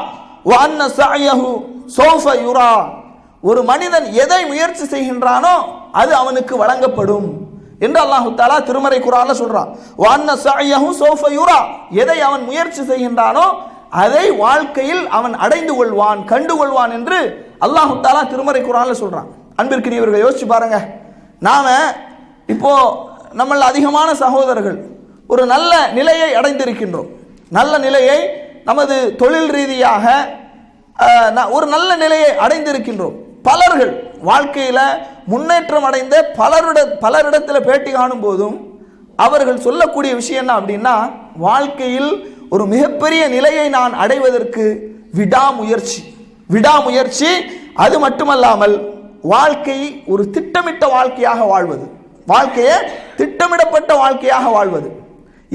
வ அன்ன ஸஅயஹு ஸௌஃப யுரா. ஒரு மனிதன் எதை முயற்சி செய்கின்றானோ அது அவனுக்கு வழங்கப்படும் என்று அல்லாஹ் தஆலா திருமறை குர்ஆன்ல சொல்றான். வ அன்ன ஸஅயஹு ஸௌஃப யுரா. எதை அவன் முயற்சி செய்கின்றானோ அதை வாழ்க்கையில் அவன் அடைந்து கொள்வான், கண்டு கொள்வான் என்று அல்லாஹ் தஆலா திருமறை குர்ஆன்ல சொல்றான். அன்பிற்கினியவர்கள் யோசிச்சு பாருங்க, நாம இப்போ நம்மள அதிகமான சகோதரர்கள் ஒரு நல்ல நிலையை அடைந்திருக்கின்றோம். நல்ல நிலையை நமது தொழில் ரீதியாக ஒரு நல்ல நிலையை அடைந்திருக்கின்றோம். பலர்கள் வாழ்க்கையில முன்னேற்றம் அடைந்த பலரிடத்தில் பேட்டி காணும் போதும் அவர்கள் சொல்லக்கூடிய விஷயம் என்ன அப்படின்னா, வாழ்க்கையில் ஒரு மிகப்பெரிய நிலையை நான் அடைவதற்கு விடாமுயற்சி. அது மட்டுமல்லாமல் வாழ்க்கை ஒரு திட்டமிட்ட வாழ்க்கையாக வாழ்வது, வாழ்க்கையை திட்டமிடப்பட்ட வாழ்க்கையாக வாழ்வது,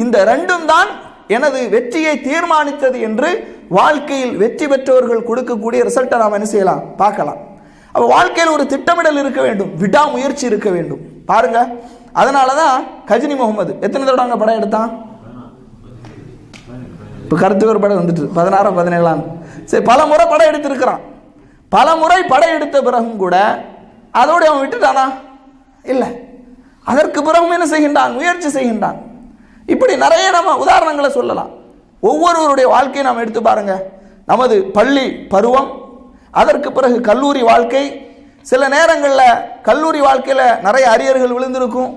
இந்த ரெண்டும் தான் எனது வெற்றியை தீர்மானித்தது என்று வாழ்க்கையில் வெற்றி பெற்றவர்கள் கொடுக்கக்கூடிய ரிசல்ட்டை நாம் என்ன செய்யலாம், பார்க்கலாம். அப்போ வாழ்க்கையில் ஒரு திட்டமிடல் இருக்க வேண்டும், விடாமுயற்சி இருக்க வேண்டும். பாருங்க, அதனால தான் கஜினி முகமது எத்தனை தடவை அங்கே படம் எடுத்தான்? இப்போ கருத்து ஒரு படம் வந்துட்டு 16 17 சரி, பல முறை படம் எடுத்திருக்கிறான். பல முறை படம் எடுத்த பிறகும் கூட அதோடு அவன் விட்டுட்டானா? இல்லை. அதற்கு பிறகும் என்ன செய்கின்றான், முயற்சி செய்கின்றான். இப்படி நிறைய நம்ம உதாரணங்களை சொல்லலாம். ஒவ்வொருவருடைய வாழ்க்கையை நாம் எடுத்து பாருங்க. நமது பள்ளி பருவம், அதற்கு பிறகு கல்லூரி வாழ்க்கை. சில நேரங்களில் கல்லூரி வாழ்க்கையில் நிறைய அரியர்கள் விழுந்திருக்கும்.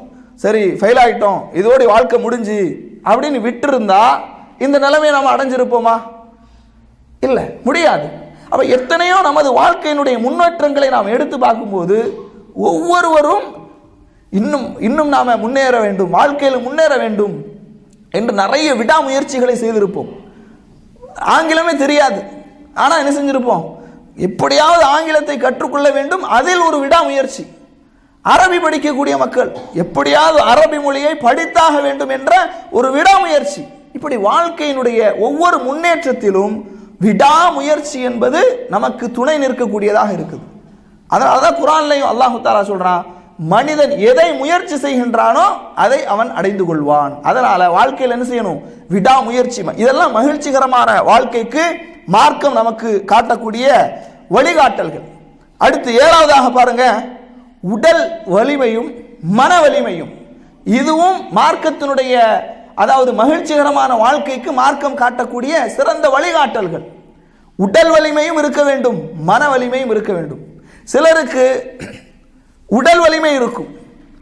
சரி, ஃபெயில் ஆகிட்டோம், இதோடைய வாழ்க்கை முடிஞ்சு அப்படின்னு விட்டுருந்தா இந்த நிலைமையை நம்ம அடைஞ்சிருப்போமா? இல்லை, முடியாது. அப்போ எத்தனையோ நமது வாழ்க்கையினுடைய முன்னேற்றங்களை நாம் எடுத்து பார்க்கும்போது ஒவ்வொருவரும் இன்னும் நாம் முன்னேற வேண்டும், வாழ்க்கையில் முன்னேற வேண்டும் என்று நிறைய விடாமுயற்சிகளை செய்திருப்போம். ஆங்கிலமே தெரியாது, ஆனால் என்ன செஞ்சிருப்போம், எப்படியாவது ஆங்கிலத்தை கற்றுக்கொள்ள வேண்டும், அதில் ஒரு விடாமுயற்சி. அரபி படிக்கக்கூடிய மக்கள் எப்படியாவது அரபி மொழியை படித்தாக வேண்டும் என்ற ஒரு விடாமுயற்சி. இப்படி வாழ்க்கையினுடைய ஒவ்வொரு முன்னேற்றத்திலும் விடாமுயற்சி என்பது நமக்கு துணை நிற்கக்கூடியதாக இருக்குது. அதனால தான் குர்ஆன்லையும் அல்லாஹ் தஆலா சொல்றான், மனிதன் எதை முயற்சி செய்கின்றானோ அதை அவன் அடைந்து கொள்வான். அதனால வாழ்க்கையில் என்ன செய்யணும், விடாமுயற்சி. இதெல்லாம் மகிழ்ச்சிகரமான வாழ்க்கைக்கு மார்க்கம் நமக்கு காட்டக்கூடிய வழிகாட்டல்கள். அடுத்து 7வதாக பாருங்க, உடல் வலிமையும் மன வலிமையும். இதுவும் மார்க்கத்தினுடைய, அதாவது மகிழ்ச்சிகரமான வாழ்க்கைக்கு மார்க்கம் காட்டக்கூடிய சிறந்த வழிகாட்டல்கள். உடல் வலிமையும் இருக்க வேண்டும், மன வலிமையும் இருக்க வேண்டும். சிலருக்கு உடல் வலிமை இருக்கும்,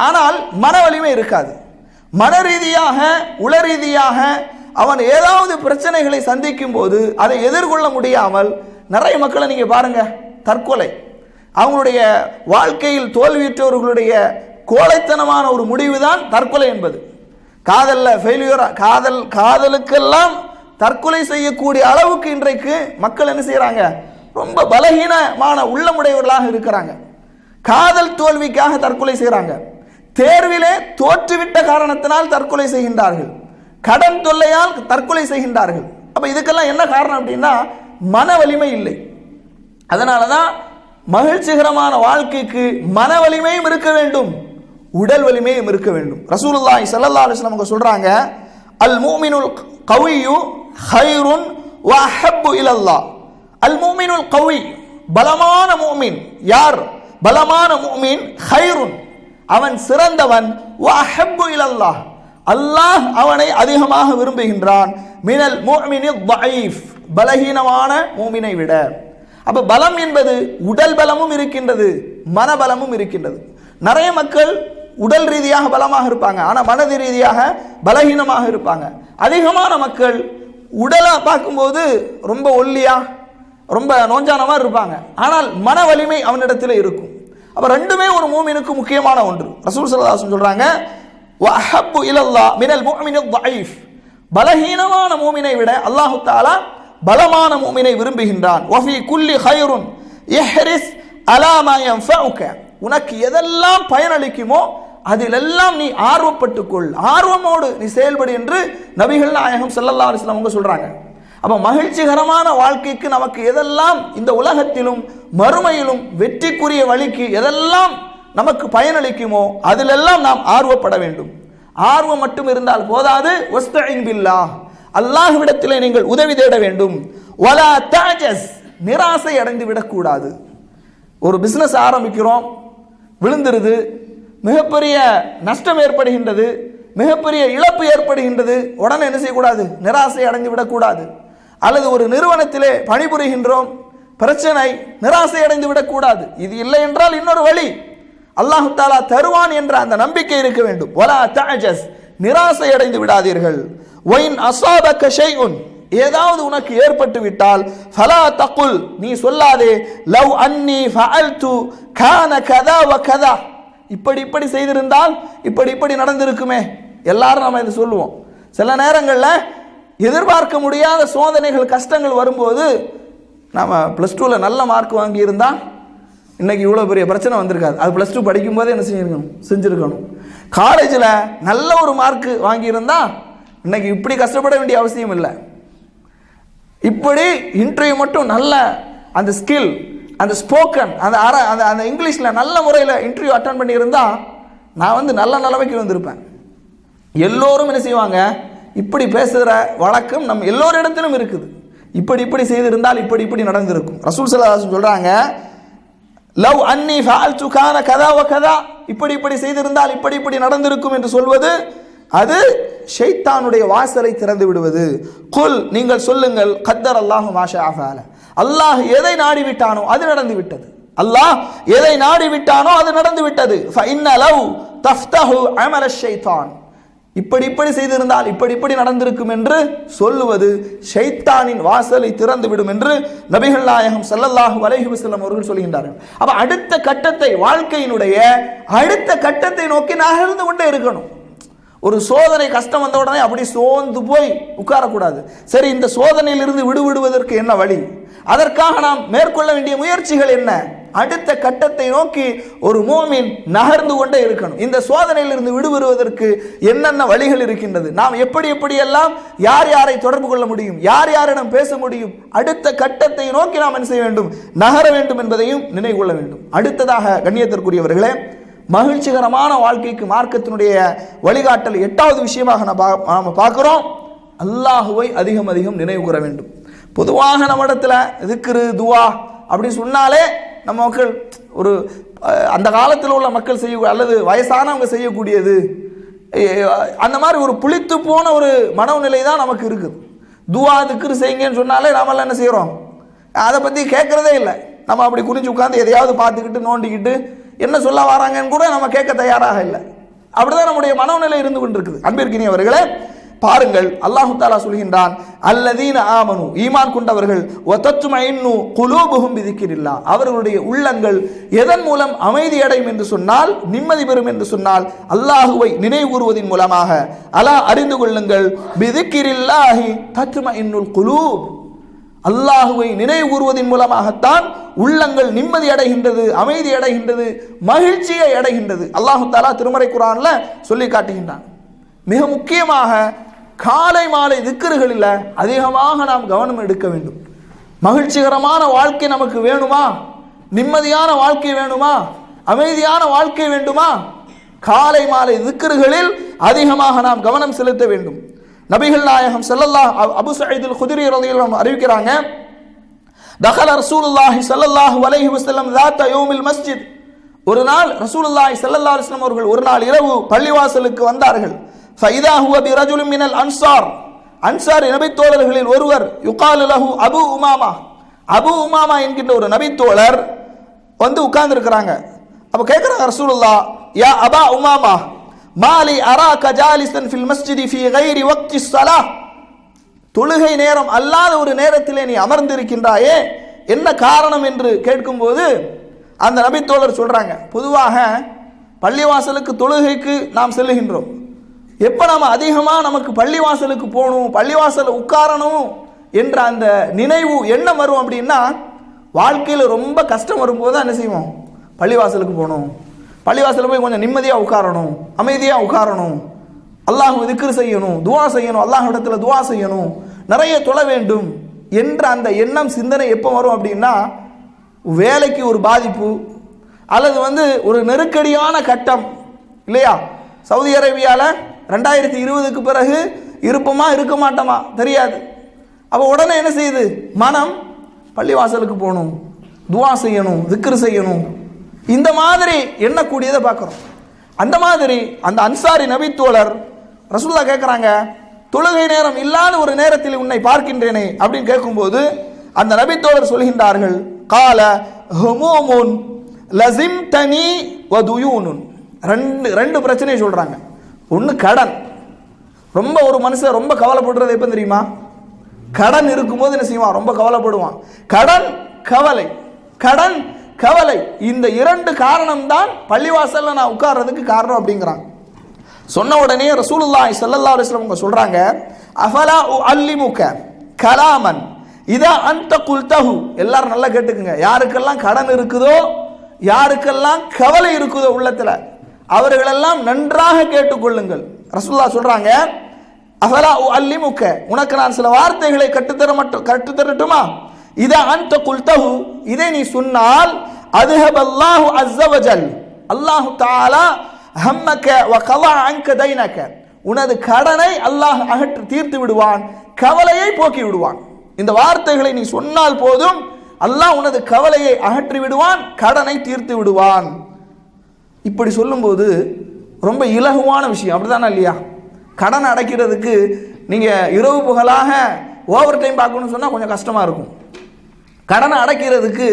ஆனால் மன வலிமை இருக்காது. மன ரீதியாக உள ரீதியாக அவன் ஏதாவது பிரச்சனைகளை சந்திக்கும் போது அதை எதிர்கொள்ள முடியாமல் நிறைய மக்களை நீங்க பாருங்க, தற்கொலை. அவங்களுடைய வாழ்க்கையில் தோல்வியுற்றவர்களுடைய கோழைத்தனமான ஒரு முடிவு தான் தற்கொலை என்பது. காதலில் ஃபெயிலியர், காதலுக்கெல்லாம் தற்கொலை செய்யக்கூடிய அளவுக்கு இன்றைக்கு மக்கள் என்ன செய்யறாங்க, ரொம்ப பலகீனமான உள்ளமுடையவர்களாக இருக்கிறாங்க. காதல் தோல்விக்காக தற்கொலை செய்கிறாங்க, தேர்விலே தோற்றுவிட்ட காரணத்தினால் தற்கொலை செய்கின்றார்கள், கடன் தொல்லையால் தற்கொலை செய்கின்றார்கள். அப்ப இதுக்கெல்லாம் என்ன காரணம் அப்படின்னா மன வலிமை இல்லை. அதனால தான் மகிழ்ச்சிகரமான வாழ்க்கைக்கு மன வலிமையும் இருக்க வேண்டும், உடல் வலிமையும் இருக்க வேண்டும். ரசூலுல்லாஹி ஸல்லல்லாஹு அலைஹி வஸல்லம் சொல்றாங்க, அல் முஃமினுல் கவியு ஹைருன் வ அஹப்பு இலல்லாஹ். அல் முஃமினுல் கவி, பலமான முஃமின். யார் பலமான முஃமின்? ஹைருன், அவன் சிறந்தவன். வ அஹப்பு இலல்லாஹ், அல்லாஹ் அவனை அதிகமாக விரும்புகின்றான். மினல் முஃமினில் தஈஃப், பலகீனமான முஃமினை விட. அப்ப பலம் என்பது உடல் பலமும் இருக்கின்றது, மனபலமும் இருக்கின்றது. நிறைய மக்கள் உடல் ரீதியாக பலமாக இருப்பாங்க, ஆனால் மனது ரீதியாக பலகீனமாக இருப்பாங்க. அதிகமான மக்கள் உடலை பார்க்கும்போது ரொம்ப ஒல்லியா, ரொம்ப நோஞ்சான மாதிரி இருப்பாங்க, ஆனால் மன வலிமை அவனிடத்தில் இருக்கும். அப்ப ரெண்டுமே ஒரு மூமினுக்கு முக்கியமான ஒன்று. ரசூல் ஸல்லல்லாஹு அலைஹி வஸல்லம் சொல்றாங்க, வஅஹப்பு இலல்லாஹ் மினல் முஃமினில் தஈஃப், பலகீனமான மூமினை விட அல்லாஹ் தஆலா பலமான மூமினை விரும்புகின்றான். வஃபி குல்லி ஹைருன் இஹ்ரிஸ் அலா மா யன்ஃபஉக, உனக்கு எதெல்லாம் பயனளிக்குமோ அதிலெல்லாம் நீ ஆர்வப்பட்டுக்கொள், ஆர்வமோடு நீ செயல்படு என்று நபிகள் நாயகம் ஸல்லல்லாஹு அலைஹி வஸல்லம் அவங்க சொல்றாங்க. அப்ப மகிழ்ச்சிகரமான வாழ்க்கைக்கு நமக்கு எதெல்லாம் இந்த உலகத்திலும் மறுமையிலும் வெற்றிக்குரிய வழிக்கு எதெல்லாம் நமக்கு பயனளிக்குமோ அதிலெல்லாம் நாம் ஆர்வப்பட வேண்டும். ஆர்வம் மட்டும் இருந்தால் போதாது. வஸ்தஈன் பில்லாஹ், அல்லாஹ்விடத்திலே நீங்கள் உதவி தேட வேண்டும். வலா தஅஜஸ், நிராசை அடைந்து விடக்கூடாது. ஒரு பிசினஸ் ஆரம்பிக்கிறோம், விழுந்துருது, மிகப்பெரிய நஷ்டம் ஏற்படுகின்றது, மிகப்பெரிய இழப்பு ஏற்படுகின்றது. உடனே என்ன செய்யக்கூடாது? நிராசை அடைந்து விடக்கூடாது. அல்லது ஒரு நிறுவனத்திலே பணிபுரிகின்றோம், பிரச்சனை, நிராசை அடைந்து விடக்கூடாது. இது இல்லை என்றால் இன்னொரு வழி அல்லாஹ் தஆலா தருவான் என்ற அந்த நம்பிக்கை இருக்க வேண்டும். வலா தஅஜஸ், நிராசை அடைந்து விடாதீர்கள். வைன் அஸாபக ஷைஉன், ஏதாவது உனக்கு ஏற்பட்டு விட்டால் ஃபலா தகுல், நீ சொல்லாதே லவ் அன்னி ஃபஅல்து கான கதா வ கதா, இப்படி செய்திருந்தால் இப்படி நடந்திருக்குமே. எல்லாரும் நம்ம இதை சொல்லுவோம். சில நேரங்களில் எதிர்பார்க்க முடியாத சோதனைகள், கஷ்டங்கள் வரும்போது நம்ம +2ல் நல்ல மார்க் வாங்கியிருந்தால் இன்னைக்கு இவ்வளோ பெரிய பிரச்சனை வந்திருக்காது. அது +2 படிக்கும் போதே என்ன செஞ்சிருக்கணும். காலேஜில் நல்ல ஒரு மார்க் வாங்கியிருந்தா இன்னைக்கு இப்படி கஷ்டப்பட வேண்டிய அவசியம் இல்லை. இப்படி இன்டர்வியூ மட்டும் நல்ல அந்த ஸ்கில், அந்த ஸ்போக்கன், அந்த இங்கிலீஷில் நல்ல முறையில் இன்டர்வியூ அட்டன் பண்ணியிருந்தா நான் நல்ல நிலைமைக்கு வந்திருப்பேன். எல்லோரும் என்ன செய்வாங்க? இப்படி பேசுகிற வழக்கம் நம்ம எல்லோரிடத்திலும் இருக்குது. இப்படி செய்திருந்தால் இப்படி நடந்திருக்கும். ரசூல் ஸல்லல்லாஹு அலைஹி வஸல்லம் சொல்றாங்க, லவ் அன்னி ஃபஅல்து கான கதா வ கதா, இப்படி செய்திருந்தால் இப்படி நடந்திருக்கும் என்று சொல்வது அது ஷைத்தானுடைய வாசலை திறந்து விடுவது. குல், நீங்கள் சொல்லுங்கள், கத்தர் அல்லாஹு மா ஷாஅ ஃபஅல, அல்லாஹ் எதை நாடி விட்டானோ அது நடந்து விட்டது. அல்லாஹ் எதை நாடி விட்டானோ அது நடந்து விட்டது. ஃபஇன்ன லவ் தஃப்தஹு அமல ஷைத்தான், இப்படி செய்திருந்தால் இப்படி நடந்திருக்கும் என்று சொல்லுவது ஷைத்தானின் வாசலை திறந்து விடும் என்று நபிகள் நாயகம் ஸல்லல்லாஹு அலைஹி வஸல்லம் அவர்கள் சொல்கின்றார்கள். அப்ப அடுத்த கட்டத்தை, வாழ்க்கையினுடைய அடுத்த கட்டத்தை நோக்கி நகர்ந்து கொண்டே இருக்கணும். ஒரு சோதனை, கஷ்டம் வந்த உடனே அப்படி சோர்ந்து போய் உட்காரக்கூடாது. சரி, இந்த சோதனையிலிருந்து விடுவிடுவதற்கு என்ன வழி, அதற்காக நாம் மேற்கொள்ள வேண்டிய முயற்சிகள் என்ன, அடுத்த கட்டத்தை நோக்கி ஒரு மோமின் நகர்ந்து கொண்டே இருக்கணும். இந்த சோதனையிலிருந்து விடுபடுவதற்கு என்னென்ன வழிகள் இருக்கின்றது, நாம் எப்படியெல்லாம் யாரை தொடர்பு கொள்ள முடியும், யாரிடம் பேச முடியும், அடுத்த கட்டத்தை நோக்கி நாம் என்ன செய்ய வேண்டும்? நகர வேண்டும் என்பதையும் நினைவு கொள்ள வேண்டும். அடுத்ததாக கண்ணியத்திற்குரியவர்களே, மகிழ்ச்சிகரமான வாழ்க்கைக்கு மார்க்கத்தினுடைய வழிகாட்டல் 8வது விஷயமாக நாம் பார்க்கிறோம், அல்லாஹுவை அதிகம் நினைவு கூற வேண்டும். பொதுவாக நம்ம இடத்துல திக்ரு, துவா அப்படின்னு சொன்னாலே நம்ம மக்கள் ஒரு அந்த காலத்தில் உள்ள மக்கள் செய்ய, அல்லது வயசானவங்க செய்யக்கூடியது, அந்த மாதிரி ஒரு புளித்து போன ஒரு மனநிலை தான் நமக்கு இருக்குது. துவா திக்ரு செய்யுங்கன்னு சொன்னாலே நாமெல்லாம் என்ன செய்கிறோம்? அதை பற்றி கேட்குறதே இல்லை. நம்ம அப்படி குறிஞ்சு உட்காந்து எதையாவது பார்த்துக்கிட்டு நோண்டிக்கிட்டு என்ன சொல்ல வராங்கன்னு கூட நம்ம கேட்க தயாராக இல்லை. அப்படிதான் நம்முடைய மனோநிலை இருந்து கொண்டிருக்குது. அன்பிற்கினியவர்களே, பாருங்கள், அல்லாஹு தஆலா சொல்கின்றான், அல்லதீன ஆமனு, ஈமான் கொண்டவர்கள், வ தத்மஇன்னு குலூபுஹும் பிதிக்ரில்லாஹ், அவர்களுடைய உள்ளங்கள் எதன் மூலம் அமைதி அடையும் என்று சொன்னால், நிம்மதி பெறும் என்று சொன்னால், அல்லாஹுவை நினைவு கூறுவதன் மூலமாக. அலா, அறிந்து கொள்ளுங்கள், பிதிக்ரில்லாஹி தத்மஇன்னுல் குலூப், அல்லாஹுவை நினைவு கூறுவதன் மூலமாகத்தான் உள்ளங்கள் நிம்மதி அடைகின்றது, அமைதி அடைகின்றது, மகிழ்ச்சியை அடைகின்றது. அல்லாஹு தஆலா திருமறை குர்ஆன்ல சொல்லி காட்டுகின்றான். மிக முக்கியமாக காலை மாலை திக்ருகளில் அதிகமாக நாம் கவனம் எடுக்க வேண்டும். மகிழ்ச்சிகரமான வாழ்க்கை நமக்கு வேணுமா? நிம்மதியான வாழ்க்கை வேணுமா? அமைதியான வாழ்க்கை வேண்டுமா? காலை மாலை திக்ருகளில் அதிகமாக நாம் கவனம் செலுத்த வேண்டும். நபிகள் நாயகம் ஸல்லல்லாஹு அபூ ஸஈத் அல் குத்ரி ரலியல்லாஹு அன்ஹு அறிவிக்கிறாங்க, தகல ரசூலுல்லாஹி ஸல்லல்லாஹு அலைஹி வஸல்லம் ذات யௌமில் மஸ்ஜித், ஒரு நாள் ரசூலுல்லாஹி ஸல்லல்லாஹு அலைஹி வஸல்லம் அவர்கள் ஒரு நாள் இரவு பள்ளிவாசலுக்கு வந்தார்கள். ஃபைதா ஹுவ பிரஜுலின் மினல் அன்சார், அன்சார் நபித்தோழர்களில் ஒருவர், யுகாலு லஹு அபூ உமாமா, அபூ உமாமா என்கின்ற ஒரு நபித்தோழர் வந்து உட்கார்ந்து இருக்கிறாங்க. அப்ப கேட்கிறாங்க ரசூலுல்லாஹ், யா அபா உமாமா, மாலி அராக ஜாலிசன் ஃபில் மஸ்ஜிதி ஃபீ கைரி வக்தி ஸலாஹ், தொழுகை நேரம் அல்லாத ஒரு நேரத்திலே நீ அமர்ந்திருக்கின்றாயே, என்ன காரணம் என்று கேட்கும்போது அந்த நபித்தோழர் சொல்றாங்க, பொதுவாக பள்ளிவாசலுக்கு தொழுகைக்கு நாம் செல்லுகின்றோம். எப்போ நாம் அதிகமாக நமக்கு பள்ளிவாசலுக்கு போகணும், பள்ளிவாசல் உட்காரணும் என்ற அந்த நினைவு எண்ணம் வரும் அப்படின்னா, வாழ்க்கையில் ரொம்ப கஷ்டம் வரும்போது தான் என்ன செய்வோம்? பள்ளிவாசலுக்கு போகணும். பள்ளிவாசலில் போய் கொஞ்சம் நிம்மதியாக உட்காரணும், அமைதியாக உட்காரணும், அல்லாஹ் திக்ர் செய்யணும், துவா செய்யணும், அல்லாஹ் இடத்துல துவா செய்யணும், நிறைய தொழ வேண்டும் என்ற அந்த எண்ணம் சிந்தனை எப்போ வரும் அப்படின்னா, வேலைக்கு ஒரு பாதிப்பு அல்லது ஒரு நெருக்கடியான கட்டம் இல்லையா? சவுதி அரேபியாவில் 2020க்கு பிறகு இருப்போமா இருக்க மாட்டோமா தெரியாது. அப்போ உடனே என்ன செய்யுது? மனம் பள்ளிவாசலுக்கு போகணும், துவா செய்யணும், திக்ர் செய்யணும், இந்த மாதிரி எண்ணக்கூடியதை பார்க்குறோம். அந்த மாதிரி அந்த அன்சாரி நபித்தோழர் ரசூலுல்லாஹ் கேட்குறாங்க, தொழுகை நேரம் இல்லாத ஒரு நேரத்தில் உன்னை பார்க்கின்றேனே அப்படின்னு கேட்கும்போது அந்த நபித்தோழர் சொல்கின்றார்கள், கால ஹுமூமுன் லஸிம்தனி வதுயூனுன். ரெண்டு பிரச்சனையை சொல்றாங்க. ஒன்று கடன். ரொம்ப ஒரு மனுஷன் ரொம்ப கவலைப்படுறது எப்போ தெரியுமா? கடன் இருக்கும்போது என்ன செய்வான்? ரொம்ப கவலைப்படுவான். கடன் கவலை, கடன் கவலை, இந்த இரண்டு காரணம் தான் பள்ளிவாசல்ல நான் உட்கார்றதுக்கு காரணம் அப்படிங்கிறான். சொன்ன உடனே ரசூலுல்லாஹி ஸல்லல்லாஹு அலைஹி வஸல்லம் சொல்றாங்க, அஃபலா உஅல்லிமுக கலாமன் இதா அன்த குல்தஹு. எல்லாரும் நல்லா கேட்டுக்குங்க. யாருக்கெல்லாம் கடன் இருக்குதோ, யாருக்கெல்லாம் கவலை இருக்குதோ உள்ளத்துல, அவர்களெல்லாம் நன்றாக கேட்டுக்கொள்ளுங்கள். ரசூலுல்லாஹ் சொல்றாங்க, அஃபலா உஅல்லிமுக, உனக்கு நான் சில வார்த்தைகளை கற்றுத்தரட்டுமா? இதா அன்த குல்தஹு, இதை நீ சொன்னால் அதுஹபல்லாஹு அஸ்ஸ வஜல், அல்லாஹ் தஆலா ஹம்மக வ கலா அன்க தைனக, உனது கடனை அல்லாஹ் அகற்றி தீர்த்து விடுவான், கவலையை போக்கி விடுவான். இந்த வார்த்தைகளை நீ சொன்னால் போதும், அல்லாஹ் உனது கவலையை அகற்றி விடுவான், கடனை தீர்த்து விடுவான். இப்படி சொல்லும்போது ரொம்ப இலகுவான விஷயம், அப்படிதானே இல்லையா? கடன் அடைக்கிறதுக்கு நீங்க இரவு புகழாக ஓவர் டைம் பார்க்கணும்னு சொன்னா கொஞ்சம் கஷ்டமா இருக்கும். கடனை அடைக்கிறதுக்கு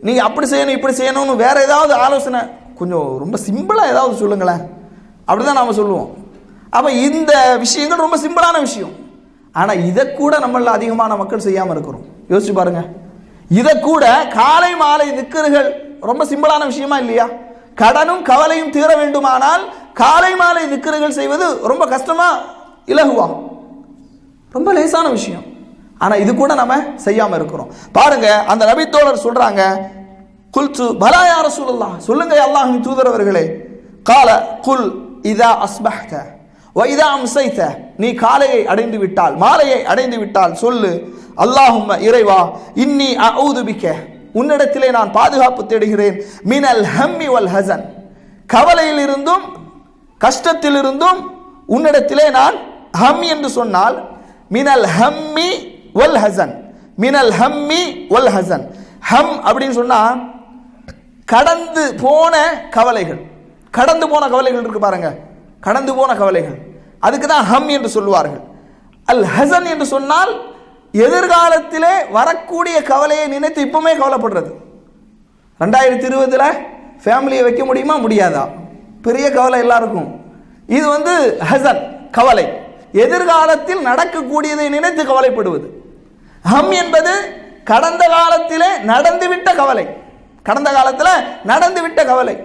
நீங்க அப்படி செய்யணும் இப்படி செய்யணும்னு வேற ஏதாவது ஆலோசனை கொஞ்சம் ரொம்ப சிம்பிளா ஏதாவது சொல்லுங்களேன், அப்படிதான் நாம சொல்லுவோம். அப்ப இந்த விஷயங்கள் ரொம்ப சிம்பிளான விஷயம். ஆனா இதை கூட நம்மள அதிகமான மக்கள் செய்யாம இருக்கிறோம். யோசிச்சு பாருங்க. இதை கூட காலை மாலை திக்ருகள் ரொம்ப சிம்பிளான விஷயமா இல்லையா? கடனும் கவலையும் தீர வேண்டுமானால் காலை மாலை திக்ருகள் செய்வது ரொம்ப கஷ்டமா இலகுவா? ரொம்ப லேசான விஷயம். ஆனா இது கூட நம்ம செய்யாம இருக்கிறோம். பாருங்க, அந்த நபித்தோழர் சொல்றாங்க, குல்து பலா யா ரசூலுல்லாஹ், சொல்லுங்க அல்லாஹ்வின் தூதர் அவர்களே. கால குல் இதா அஸ்பஹ்த வ இதா அம்சைத, நீ காலையை அடைந்து விட்டால் மாலையை அடைந்து விட்டால் சொல்லு, அல்லாஹும்ம இறைவா, இன்னி அஊது பிக, உன்னிடத்திலே நான் பாதுகாப்பு தேடுகிறேன், மினல் ஹம்மி வல் ஹஸன், கவலையில் இருந்தும் கஷ்டத்தில் இருந்தும் உன்னிடத்திலே நான், ஹம் என்று சொன்னால் மினல் ஹம்மி வல் ஹஸன், மினல் ஹம்மி வல் ஹஸன். ஹம் அப்படின்னு சொன்னா கடந்து போன கவலைகள், கடந்து போன கவலைகள் இருக்கு பாருங்க, கடந்து போன கவலைகள், அதுக்கு தான் ஹம் என்று சொல்லுவார்கள். அல் ஹஸன் என்று சொன்னால் எதிர்காலத்திலே வரக்கூடிய கவலையை நினைத்து இப்பவுமே கவலைப்படுறது. 2020 ஃபேமிலியை வைக்க முடியுமா? முடியாதா? பெரிய கவலை எல்லாருக்கும். இது ஹஸன், கவலை, எதிர்காலத்தில் நடக்கக்கூடியதை நினைத்து கவலைப்படுவது. ஹம் என்பது கடந்த காலத்திலே நடந்துவிட்ட கவலை, கடந்த காலத்தில் நடந்துவிட்ட கவலை.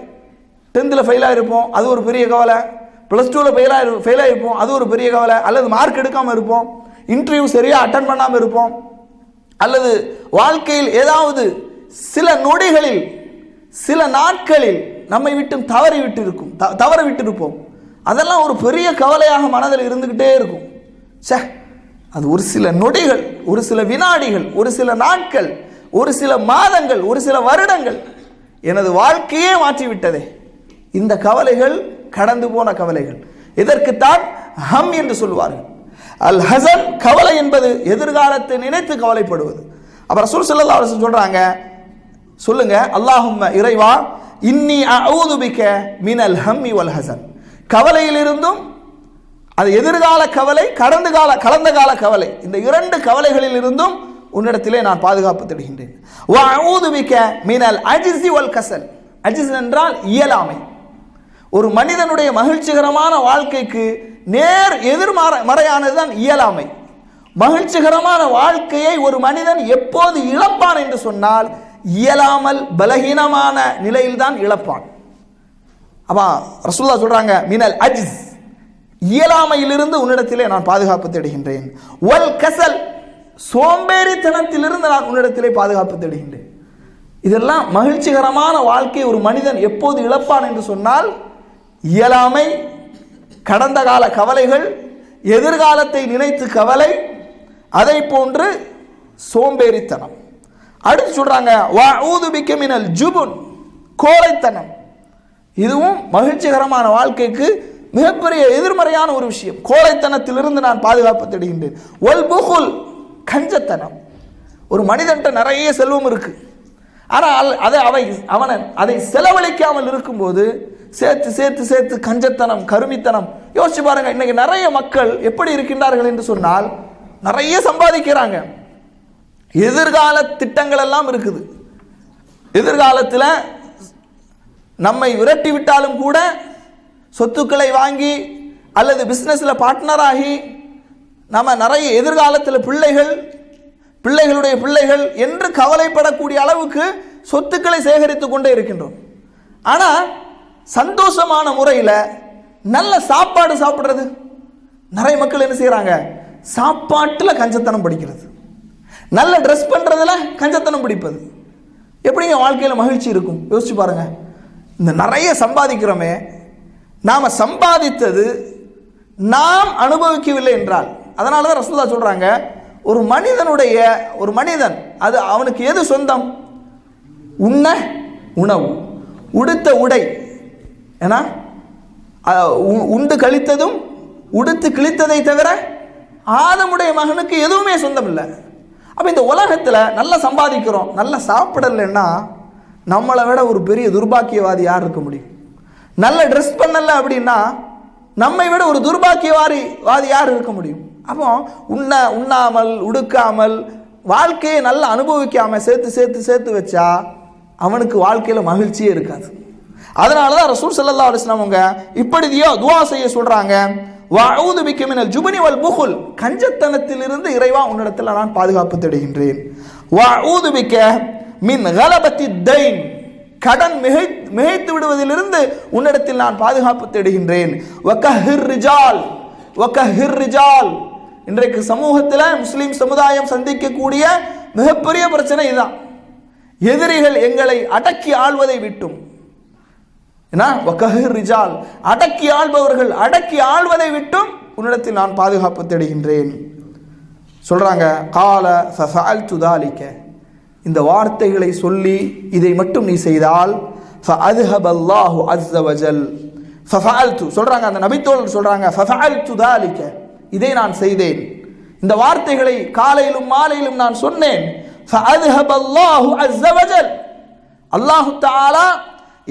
10th ஃபெயில் ஆகிருப்போம், அது ஒரு பெரிய கவலை. +2 ஃபெயில் ஆகிருப்போம், அது ஒரு பெரிய கவலை. அல்லது மார்க் எடுக்காமல் இருப்போம், இன்டர்வியூ சரியாக அட்டன் பண்ணாமல் இருப்போம், அல்லது வாழ்க்கையில் ஏதாவது சில நொடிகளில் சில நாட்களில் நம்மை விட்டு தவற விட்டு இருப்போம். அதெல்லாம் ஒரு பெரிய கவலையாக மனதில் இருந்துகிட்டே இருக்கும். அது ஒரு சில நொடிகள், ஒரு சில வினாடிகள், ஒரு சில நாட்கள், ஒரு சில மாதங்கள், ஒரு சில வருடங்கள் எனது வாழ்க்கையே மாற்றிவிட்டதே. இந்த கவலைகள் கடந்து போன கவலைகள். இதற்குத்தான் ஹம் என்று சொல்வார்கள். அல் ஹஸன், கவலை என்பது எதிர்காலத்தை நினைத்து கவலைப்படுவது. அப்ப ரசூல் ஸல்லல்லாஹு அலைஹி வஸல்லம் சொல்றாங்க, சொல்லுங்க, அல்லாஹும்ம இறைவா, இன்னி அஊது பிக மினல் ஹம்மி வல் ஹஸன், கவலையிலிருந்தும், அது எதிர்கால கவலை, கடந்த கால கவலை, இந்த இரண்டு கவலைகளில் இருந்தும் உன்னிடத்திலே நான் பாதுகாப்பு தேடுகின்றேன். வ அஊது பிக மினல் அஜ்ஸி வல் கஸல், அஜ்ஸ் என்றால் இயலாமை. ஒரு மனிதனுடைய மகிழ்ச்சிகரமான வாழ்க்கைக்கு நேர் எதிர்மறையானதுதான் இயலாமை. மகிழ்ச்சிகரமான வாழ்க்கையை ஒரு மனிதன் எப்போது இழப்பான் என்று சொன்னால், இயலாமல் பலகீனமான நிலையில் தான் இழப்பான். அப்பா ரசூலுல்லாஹ் சொல்றாங்க, மினல் அஜ்ஸ், இயலாமையிலிருந்து உன்னிடத்திலே நான் பாதுகாப்பு தேடுகின்றேன். வல் கஸல், சோம்பேறித்தனத்திலிருந்து நான் உன்னிடத்திலே பாதுகாப்பு தேடுகின்றேன். இதெல்லாம் மகிழ்ச்சிகரமான வாழ்க்கை ஒரு மனிதன் எப்போது இழப்பான் என்று சொன்னால், இயலாமை, கடந்த கால கவலைகள், எதிர்காலத்தை நினைத்து கவலை, அதை போன்று சோம்பேறித்தனம். அடுத்து சொல்றாங்க வஅஊது பிக மினல் ஜுபுன், கோழைத்தனம். இதுவும் மகிழ்ச்சிகரமான வாழ்க்கைக்கு மிகப்பெரிய எதிர்மறையான ஒரு விஷயம். கோழைத்தனத்திலிருந்து நான் பாதுகாப்பு தேடுகின்றேன். வல் புகுல், கஞ்சத்தனம். ஒரு மனிதன்ட்ட நிறைய செல்வம் இருக்கு, ஆனால் அதை செலவழிக்காமல் இருக்கும்போது சேர்த்து சேர்த்து சேர்த்து கஞ்சத்தனம், கருமித்தனம். யோசிச்சு பாருங்க, இன்னைக்கு நிறைய மக்கள் எப்படி இருக்கின்றார்கள் என்று சொன்னால், நிறைய சம்பாதிக்கிறாங்க, எதிர்கால திட்டங்கள் எல்லாம் இருக்குது. எதிர்காலத்தில் நம்மை விரட்டி விட்டாலும் கூட சொத்துக்களை வாங்கி அல்லது பிஸ்னஸில் பார்ட்னராகி நம்ம நிறைய எதிர்காலத்தில் பிள்ளைகளுடைய பிள்ளைகள் என்று கவலைப்படக்கூடிய அளவுக்கு சொத்துக்களை சேகரித்து கொண்டே இருக்கின்றோம். ஆனால் சந்தோஷமான முறையில் நல்ல சாப்பாடு சாப்பிட்றது, நிறைய மக்கள் என்ன செய்கிறாங்க, சாப்பாட்டில் கஞ்சத்தனம் படிக்கிறது, நல்ல ட்ரெஸ் பண்ணுறதுல கஞ்சத்தனம் பிடிப்பது. எப்படிங்க வாழ்க்கையில் மகிழ்ச்சி இருக்கும்? யோசிச்சு பாருங்க. இந்த நிறைய சம்பாதிக்கிறோமே, நாம் சம்பாதித்தது நாம் அனுபவிக்கவில்லை என்றால், அதனால தான் ரசூலுல்லாஹ் சொல்கிறாங்க, ஒரு மனிதன் அது அவனுக்கு எது சொந்தம்? உண்ண உணவு, உடுத்த உடை. ஏன்னா உண்டு கழித்ததும் உடுத்து கிழித்ததை தவிர ஆதமுடைய மகனுக்கு எதுவுமே சொந்தம் இல்லை. அப்போ இந்த உலகத்தில் நல்லா சம்பாதிக்கிறோம், நல்லா சாப்பிடலைன்னா நம்மளை விட ஒரு பெரிய துர்பாக்கியவாதி யார் இருக்க முடியும்? நல்ல ட்ரெஸ் பண்ணல அப்படின்னா நம்மை விட ஒரு துர்பாக்கியவாதி யார் இருக்க முடியும்? அப்போ உண்ணாமல் உடுக்காமல் வாழ்க்கையை நல்லா அனுபவிக்காமல் சேர்த்து சேர்த்து சேர்த்து வச்சா அவனுக்கு வாழ்க்கையில் மகிழ்ச்சியே இருக்காது. அதனால தான் ரசூல் ஸல்லல்லாஹு அலைஹி வஸல்லம் அவங்க இப்படி துஆ செய்ய சொல்றாங்க, வஅஊது பிக மினல் ஜுப்னி வல் புகுல், கஞ்சத்தனத்திலிருந்து இறைவா உன்னிடத்தில் நான் பாதுகாப்பு தேடுகின்றேன். வஅஊது பிக மின் கலபத்தி தைன், கடன் மிகைத்து விடுவதிலிருந்து உன்னிடத்தில் நான் பாதுகாப்பு தேடுகின்றேன். வகஹிர் ரிஜால், இன்றைக்கு சமூகத்தில் முஸ்லிம் சமுதாயம் சந்திக்கக்கூடிய மிகப்பெரிய பிரச்சனை இதுதான். எதிரிகள் எங்களை அடக்கி ஆள்வதை விட்டும், வகஹிர் ரிஜால், அடக்கி ஆள்பவர்கள் அடக்கி ஆள்வதை விட்டும் உன்னிடத்தில் நான் பாதுகாப்பு தேடுகின்றேன். சொல்றாங்க, கால ஃபஅல்து தாலிக, இந்த வார்த்தைகளை சொல்லி இதை மட்டும் நீ செய்தால் ஃபஅத்ஹபல்லாஹு அஸ்ஸ வஜல். ஃபஅல்து சொல்றாங்க, அந்த நபித்தோழர் சொல்றாங்க, ஃபஅல்து தாலிக, இதை நான் செய்தேன், இந்த வார்த்தைகளை காலையிலும் மாலையிலும் நான் சொன்னேன். ஃபஅத்ஹபல்லாஹு அஸ்ஸ வஜல், அல்லாஹ் தஆலா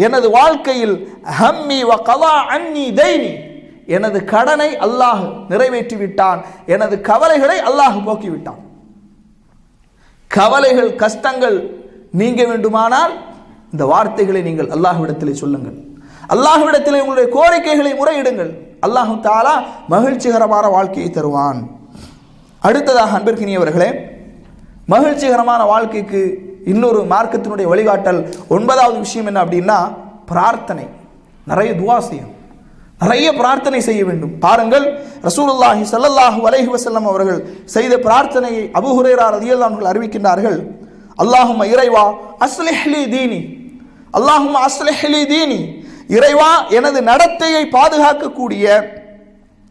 எனது வாழ்க்கையில் ஹம்மி வ கலா அன்னி தைனி, எனது கடனை அல்லாஹ் நிறைவேற்றி விட்டான், எனது கவலைகளை அல்லாஹ் போக்கி விட்டான். கவலைகள் கஷ்டங்கள் நீங்க வேண்டுமானால் இந்த வார்த்தைகளை நீங்கள் அல்லாஹ்விடத்திலே சொல்லுங்கள், அல்லாஹ்விடத்திலே உங்களுடைய கோரிக்கைகளை முறையிடுங்கள், அல்லாஹ் தஆலா மகிழ்ச்சிகரமான வாழ்க்கையை தருவான். அடுத்ததாக அன்பிற்கினியவர்களே, மகிழ்ச்சிகரமான வாழ்க்கைக்கு இன்னொரு மார்க்கத்தினுடைய வழிகாட்டல் 9வது விஷயம் என்ன அப்படின்னா, பிரார்த்தனை. நிறைய துஆ செய்யும், நிறைய பிரார்த்தனை செய்ய வேண்டும். பாருங்கள், ரசூலுல்லாஹி ஸல்லல்லாஹு அலைஹி வஸல்லம் அவர்கள் செய்த பிரார்த்தனையை அபூ ஹுரைரா ரலியல்லாஹு அன்ஹு அறிவிக்கின்றார்கள். அல்லாஹும்ம இறைவா அஸ்லிஹ் லீ தீனி, அல்லாஹும்ம அஸ்லிஹ் லீ தீனி, இறைவா எனது நடத்தையை பாதுகாக்கக்கூடிய,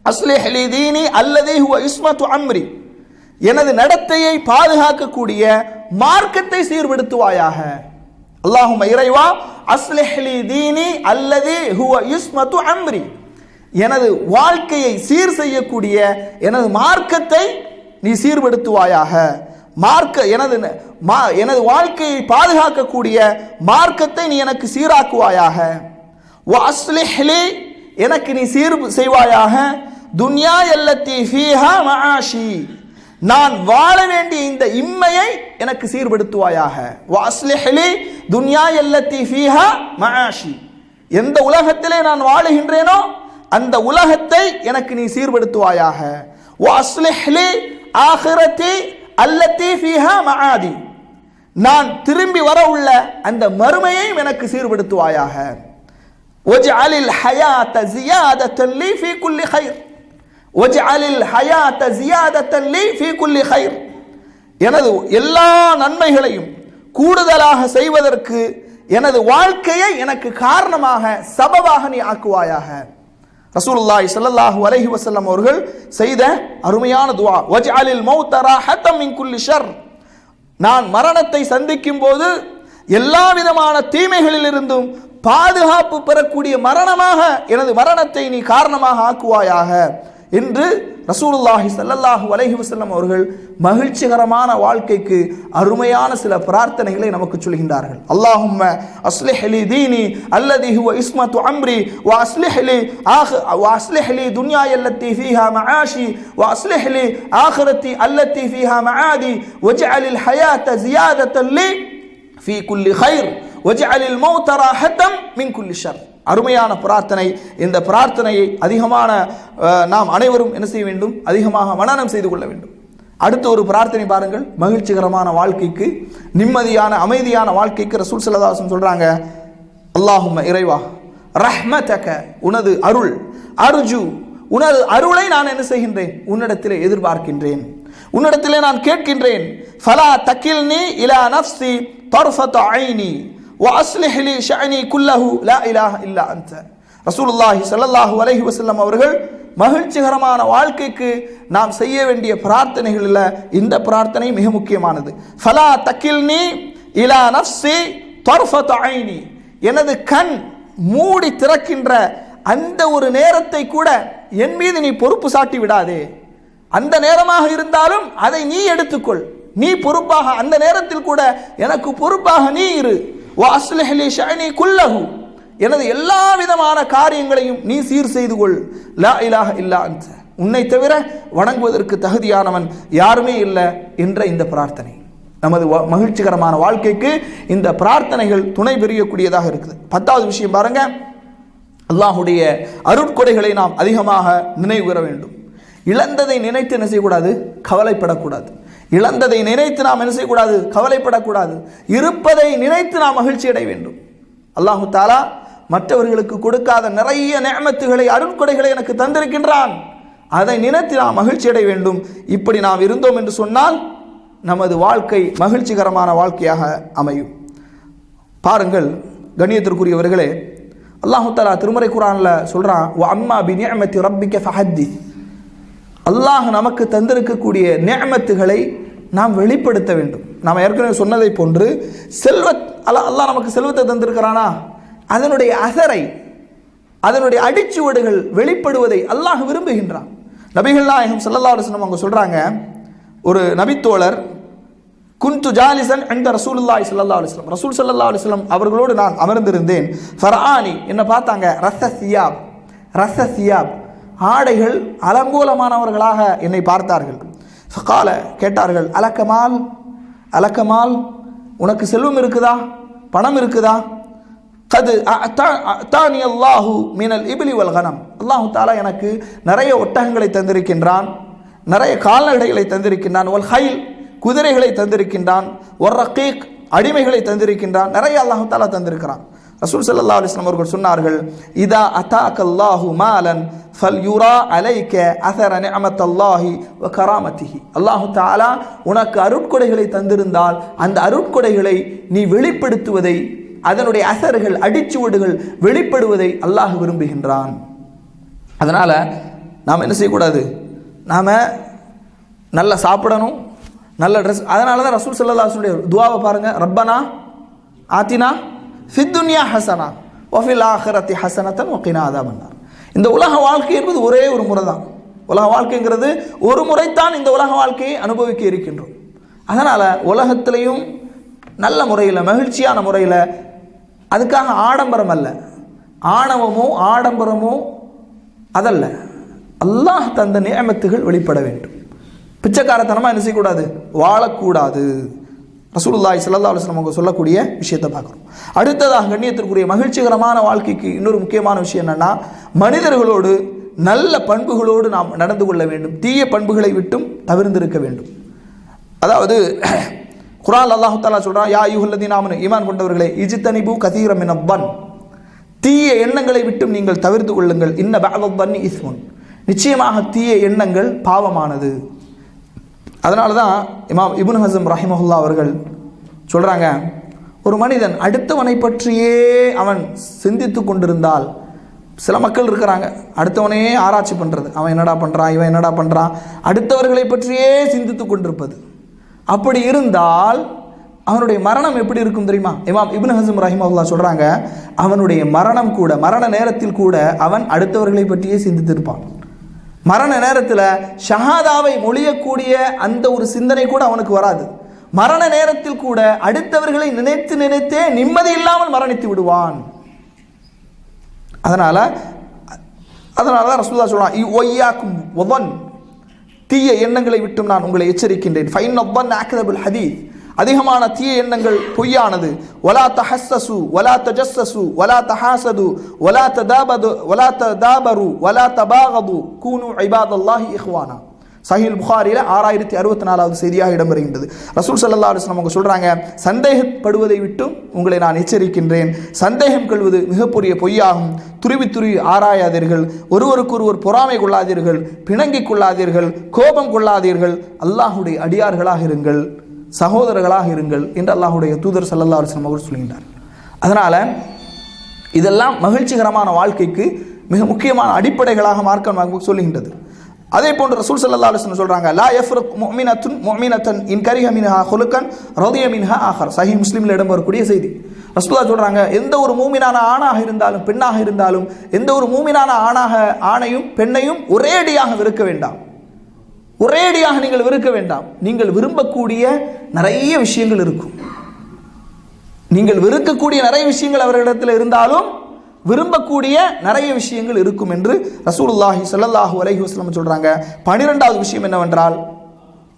அஸ்லிஹ் லீ தீனி அல்லதி ஹுவ இஸ்மத்து அம்ரி, எனது நடத்தையை பாதுகாக்கக்கூடிய மார்க்கத்தை சீர்படுத்துவாயாக. அல்லாஹும்ம இறைவா அஸ்லிஹ் லீ தீனி அல்லதி ஹுவ இஸ்மத்து அம்ரி, எனது வாழ்க்கையை சீர் செய்யக்கூடிய எனது மார்க்கத்தை நீ சீர்படுத்துவாயாக. எனது வாழ்க்கையை பாதுகாக்கக்கூடிய மார்க்கத்தை நீ எனக்கு சீராக்குவாயாக. வ அஸ்லிஹ் லீ, எனக்கு நீ சீர் செய்வாயாக, துன்யா அல்லத்தி ஃபீஹா மஆஷி, நான் வாழ வேண்டிய இந்த இம்மையை எனக்கு சீர்படுத்துவாயாக. வ அஸ்லிஹ் லீ துன்யா அல்லத்தி ஃபீஹா மஆஷி, எந்த உலகத்திலே நான் வாழுகின்றேனோ அந்த உலகத்தை எனக்கு நீ சீர்படுத்துவாயாக. வ அஸ்லிஹ் லீ ஆகிரத்தி அல்லத்தி ஃபீஹா மஆதி, நான் திரும்பி வர உள்ள அந்த மறுமையையும் எனக்கு சீர்படுத்துவாயாக. வஜ்அலில் ஹயாத ஜியாதத்தன் லீ ஃபீ குல்லி கைர், வஜ்அலில் ஹயாத ஜியாதத்தன் லீ ஃபீ குல்லி கைர், எனது எல்லா நன்மைகளையும் கூடுதலாக செய்வதற்கு எனது வாழ்க்கையை எனக்கு காரணமாக சபபாக நீ ஆக்குவாயாக. ரசூலுல்லாஹி ஸல்லல்லாஹு அலைஹி வஸல்லம் அவர்கள் செய்த அருமையான துஆ, வஜ்அலில் மௌத ராஹத்தம் மின் குல்லி ஷர். நான் மரணத்தை சந்திக்கும் போது எல்லா விதமான தீமைகளிலிருந்தும் பாதுகாப்பு பெறக்கூடிய மரணமாக எனது மரணத்தை நீ காரணமாக ஆக்குவாயாக என்று ரசூலுல்லாஹி ஸல்லல்லாஹு அலைஹி வஸல்லம் அவர்கள் மகிழ்ச்சிகரமான வாழ்க்கைக்கு அருமையான சில பிரார்த்தனைகளை நமக்கு சொல்கின்றார்கள். அல்லாஹும்ம அஸ்லிஹ் லி தீனி அல்லதி ஹுவ இஸ்மத்து அம்ரி வ அஸ்லிஹ் லி துன்யாய அல்லதி ஃபீஹா மஆஷி வ அஸ்லிஹ் லி ஆখিরাতি அல்லதி ஃபீஹா மஆதி வஜ்அலில் ஹயாத ஜியாதத்தன் லி ஃபீ குல்லி கைர் வஜ்அலில் மௌத ராஹத்தம் மின் குல்லி ஷர். அருமையான பிரார்த்தனை. இந்த பிரார்த்தனையை அதிகமான நாம் அனைவரும் என்ன செய்ய வேண்டும்? அதிகமாக மனனம் செய்து கொள்ள வேண்டும். அடுத்த ஒரு பிரார்த்தனை பாருங்கள். மகிழ்ச்சிகரமான வாழ்க்கைக்கு, நிம்மதியான அமைதியான வாழ்க்கைக்கு ரசூல் ஸல்லல்லாஹு அலைஹி வஸல்லம் சொல்றாங்க, அல்லாஹும்ம இறைவா, ரஹ்மதக உனது அருள், அர்ஜு உனது அருளை நான் என்ன செய்கின்றேன்? உன்னிடத்திலே எதிர்பார்க்கின்றேன், உன்னிடத்திலே நான் கேட்கின்றேன். ஃபலா தக்கில்னி இலா நஃப்ஸி தர்ஃபத ஐனி وأصلح لي شأني كله لا إله إلا أنت. ரசூலுல்லாஹி ஸல்லல்லாஹு அலைஹி வஸல்லம் அவர்கள் மகிழ்ச்சிகரமான வாழ்க்கைக்கு நாம் செய்ய வேண்டிய பிரார்த்தனைகளில் இந்த பிரார்த்தனை மிக முக்கியமானது. ஃபலா தக்கில்னி இலா நஃப்ஸி தர்ஃபத ஐனி. எனது கண் மூடி திறக்கின்ற அந்த ஒரு நேரத்தை கூட என் மீது நீ பொறுப்பு சாட்டி விடாதே. அந்த நேரமாக இருந்தாலும் அதை நீ எடுத்துக்கொள், நீ பொறுப்பாக, அந்த நேரத்தில் கூட எனக்கு பொறுப்பாக நீ இரு. வஅஸ்லிஹ் லி ஷஅனி குல்லஹு. எனது எல்லா விதமான காரியங்களையும் நீ சீர் செய்து கொள். லா இலாஹ இல்லா அன்த. உன்னை தவிர வணங்குவதற்கு தகுதியானவன் யாருமே இல்லை என்ற இந்த பிரார்த்தனை நமது மகிழ்ச்சிகரமான வாழ்க்கைக்கு இந்த பிரார்த்தனைகள் துணை புரியக்கூடியதாக இருக்குது. 10வது விஷயம் பாருங்க, அல்லாஹுடைய அருட்கொடைகளை நாம் அதிகமாக நினைவு கூற வேண்டும். இழந்ததை நினைத்து என்ன செய்யக்கூடாது? கவலைப்படக்கூடாது. இழந்ததை நினைத்து நாம் என்ன செய்யக்கூடாது? கவலைப்படக்கூடாது. இருப்பதை நினைத்து நாம் மகிழ்ச்சி அடைய வேண்டும். அல்லாஹு தஆலா மற்றவர்களுக்கு கொடுக்காத நிறைய நிஅமத்துகளை, அருட்கொடைகளை எனக்கு தந்திருக்கின்றான், அதை நினைத்து நாம் மகிழ்ச்சி அடைய வேண்டும். இப்படி நாம் இருந்தோம் என்று சொன்னால் நமது வாழ்க்கை மகிழ்ச்சிகரமான வாழ்க்கையாக அமையும். பாருங்கள் கண்ணியத்திற்குரியவர்களே, அல்லாஹு தஆலா திருமறை குர்ஆன்ல சொல்றான், வ அம்மா பி நிஅமத்தி ரப்பிக ஃபஹத்திஸ். அல்லாஹ் நமக்கு தந்திருக்கக்கூடிய நிஅமத்துகளை நாம் வெளிப்படுத்த வேண்டும். நாம் ஏற்கனவே சொன்னதை போன்று அல்லாஹ் நமக்கு செல்வத்தை தந்திருக்கிறானா, அதனுடைய அசரை, அதனுடைய அடிச்சுவடுகள் வெளிப்படுவதை அல்லாஹ் விரும்புகின்றான். நபிகள் நாயகம் ஸல்லல்லாஹு அலைஹி வஸல்லம் அவங்க சொல்றாங்க, ஒரு நபித்தோழர், குன்து ஜாலிசன் இந்த ரசூலுல்லாஹி ஸல்லல்லாஹு அலைஹி வஸல்லம், ரசூல் ஸல்லல்லாஹு அலைஹி வஸல்லம் அவர்களோடு நான் அமர்ந்திருந்தேன். ஃபர்ஆனி, என்ன பார்த்தாங்க, ரஸசியாப் ஆடைகள் அலங்கோலமானவர்களாக என்னை பார்த்தார்கள். ஃபகால, கேட்டார்கள், அலக்கமால் உனக்கு செல்வம் இருக்குதா, பணம் இருக்குதா? கது அத்தானி அல்லாஹு மினல் இப்லி வல் கனம். அல்லாஹு தஆலா எனக்கு நிறைய ஒட்டகங்களை தந்திருக்கின்றான், நிறைய கால்நடைகளை தந்திருக்கின்றான். வல் ஹைல், குதிரைகளை தந்திருக்கின்றான். ஒர் ரகீக், அடிமைகளை தந்திருக்கின்றான். நிறைய அல்லாஹு தஆலா தந்திருக்கிறான். ரசூல் ஸல்லல்லாஹு அலைஹி வஸல்லம் அவர்கள் சொன்னார்கள், இதா அதாக்கல்லாஹு மாலன் ஃபல்யுரா அலைக அஸர நிஅமத்தல்லாஹி வ கராமத்திஹி. அல்லாஹு தஆலா உனக்கு அருட்கொடைகளை தந்திருந்தால் அந்த அருட்கொடைகளை நீ வெளிப்படுத்துவதை, அதனுடைய அசர்கள், அடிச்சுவடுகள் வெளிப்படுவதை அல்லாஹ் விரும்புகின்றான். அதனால் நாம் என்ன செய்யக்கூடாது? நாம் நல்லா சாப்பிடணும், நல்ல ட்ரெஸ். அதனால தான் ரசூல் ஸல்லல்லாஹு அலைஹி வஸல்லம் துஆவை பாருங்கள், ரப்பனா ஆத்தினா ஃபித்துன்யா ஹசனா வஃபில் ஆஹிரத்தி ஹசனத்தன் வகினா அதாபன்னார். இந்த உலக வாழ்க்கை என்பது ஒரே ஒரு முறை தான். உலக வாழ்க்கைங்கிறது ஒரு முறைத்தான் இந்த உலக வாழ்க்கையை அனுபவிக்க இருக்கின்றோம். அதனால் உலகத்திலையும் நல்ல முறையில், மகிழ்ச்சியான முறையில், அதுக்காக ஆடம்பரம் அல்ல, ஆணவமோ ஆடம்பரமோ அதல்ல, அல்லாஹ் தந்த நிஅமத்துகள் வெளிப்பட வேண்டும். பிச்சைக்காரத்தனமாக என்ன செய்யக்கூடாது? வாழக்கூடாது. ரசூலுல்லாஹி ஸல்லல்லாஹு அலைஹி வஸல்லம் அவங்க சொல்லக்கூடிய விஷயத்தை பார்க்குறோம். அடுத்ததாக கண்ணியத்திற்குரிய மகிழ்ச்சிகரமான வாழ்க்கைக்கு இன்னொரு முக்கியமான விஷயம் என்னென்னா, மனிதர்களோடு நல்ல பண்புகளோடு நாம் நடந்து கொள்ள வேண்டும். தீய பண்புகளை விட்டும் தவிர்ந்திருக்க வேண்டும். அதாவது குர்ஆன் அல்லாஹ் தஆலா சொல்றான், யா அய்யுஹல்லதீன ஆமனு, ஈமான் கொண்டவர்களே, இஜ்தனிபு கஸீரம் மினல் பன், தீய எண்ணங்களை விட்டும் நீங்கள் தவிர்த்து கொள்ளுங்கள். இன்ன பஅதல் பன்னி இஸ்முன், நிச்சயமாக தீய எண்ணங்கள் பாவமானது. அதனால தான் இமாம் இப்னு ஹஸம் ரஹிமஹுல்லாஹ் அவர்கள் சொல்கிறாங்க, ஒரு மனிதன் அடுத்தவனை பற்றியே அவன் சிந்தித்து கொண்டிருந்தால், சில மக்கள் இருக்கிறாங்க அடுத்தவனையே ஆராய்ச்சி பண்ணுறது, அவன் என்னடா பண்ணுறான், இவன் என்னடா பண்ணுறான், அடுத்தவர்களை பற்றியே சிந்தித்து கொண்டிருப்பது. அப்படி இருந்தால் அவனுடைய மரணம் எப்படி இருக்கும் தெரியுமா? இமாம் இப்னு ஹஸம் ரஹிமஹுல்லாஹ் சொல்கிறாங்க, அவனுடைய மரணம் கூட, மரண நேரத்தில் கூட அவன் அடுத்தவர்களை பற்றியே சிந்தித்திருப்பான். மரண நேரத்தில் ஷஹாதாவை மொழியக்கூடிய அந்த ஒரு சிந்தனை கூட அவனுக்கு வராது. மரண நேரத்தில் கூட அடுத்தவர்களை நினைத்து நினைத்தே நிம்மதி இல்லாமல் மரணித்து விடுவான். அதனால தான் ரசூலுல்லாஹ் சொல்றான், ஒய்யாக்கும் வதன், தீய எண்ணங்களை விட்டும் நான் உங்களை எச்சரிக்கின்றேன். ஃபைன் வதன் அக்தபுல் ஹதீஸ், அதிகமான தீய எண்ணங்கள் பொய்யானது. வலா தஹஸ்ஸசு வலா தஜஸ்ஸசு வலா தஹாசது வலா ததாபரு வலா தபாகது கூனு இபாதல்லாஹி இஹ்வானா. சஹீல் புகாரியில் 6064வது செய்தியாக இடம்பெறுகின்றது. ரசூல் ஸல்லல்லாஹு அலைஹி வஸல்லம் அவங்க சொல்கிறாங்க, சந்தேகப்படுவதை விட்டும் உங்களை நான் எச்சரிக்கின்றேன். சந்தேகம் கொள்வது மிகப்பெரிய பொய்யாகும். துருவி ஆராயாதீர்கள், ஒருவருக்கொருவர் பொறாமை கொள்ளாதீர்கள், பிணங்கிக் கொள்ளாதீர்கள், கோபம் கொள்ளாதீர்கள், அல்லாஹுடைய அடியார்களாக இருங்கள், சகோதரர்களாக இருங்கள் என்று அல்லாஹுடைய தூதர் ஸல்லல்லாஹு அலைஹி வஸல்லம் அவர் சொல்கின்றார். அதனால் இதெல்லாம் மகிழ்ச்சிகரமான வாழ்க்கைக்கு மிக முக்கியமான அடிப்படைகளாக மார்க்கம் சொல்லுகின்றது. அதே போன்று ரசூல் ஸல்லல்லாஹு அலைஹி வஸல்லம் சொல்றாங்க, லா யஃப்ரக் முஃமினத்துன் இன் கரிஹ மின்ஹா குலுகன் ரதிய மின்ஹா ஆகர். சஹீஹ் முஸ்லிமில் இடம்பெறக்கூடிய செய்தி. ரசூலுல்லாஹ் சொல்றாங்க, எந்த ஒரு மூமினான ஆணாக இருந்தாலும் பெண்ணாக இருந்தாலும், எந்த ஒரு மூமினான ஆணையும் பெண்ணையும் ஒரேடியாக வெறுக்க வேண்டாம். ஒரேடியாக நீங்கள் வெறுக்க வேண்டாம். நீங்கள் விரும்பக்கூடிய நிறைய விஷயங்கள் இருக்கும். நீங்கள் வெறுக்கக்கூடிய நிறைய விஷயங்கள் அவர்களிடத்தில் இருந்தாலும் விரும்பக்கூடிய நிறைய விஷயங்கள் இருக்கும் என்று ரசூலுல்லாஹி ஸல்லல்லாஹு அலைஹி வஸல்லம் சொல்றாங்க. 12வது விஷயம் என்னவென்றால்,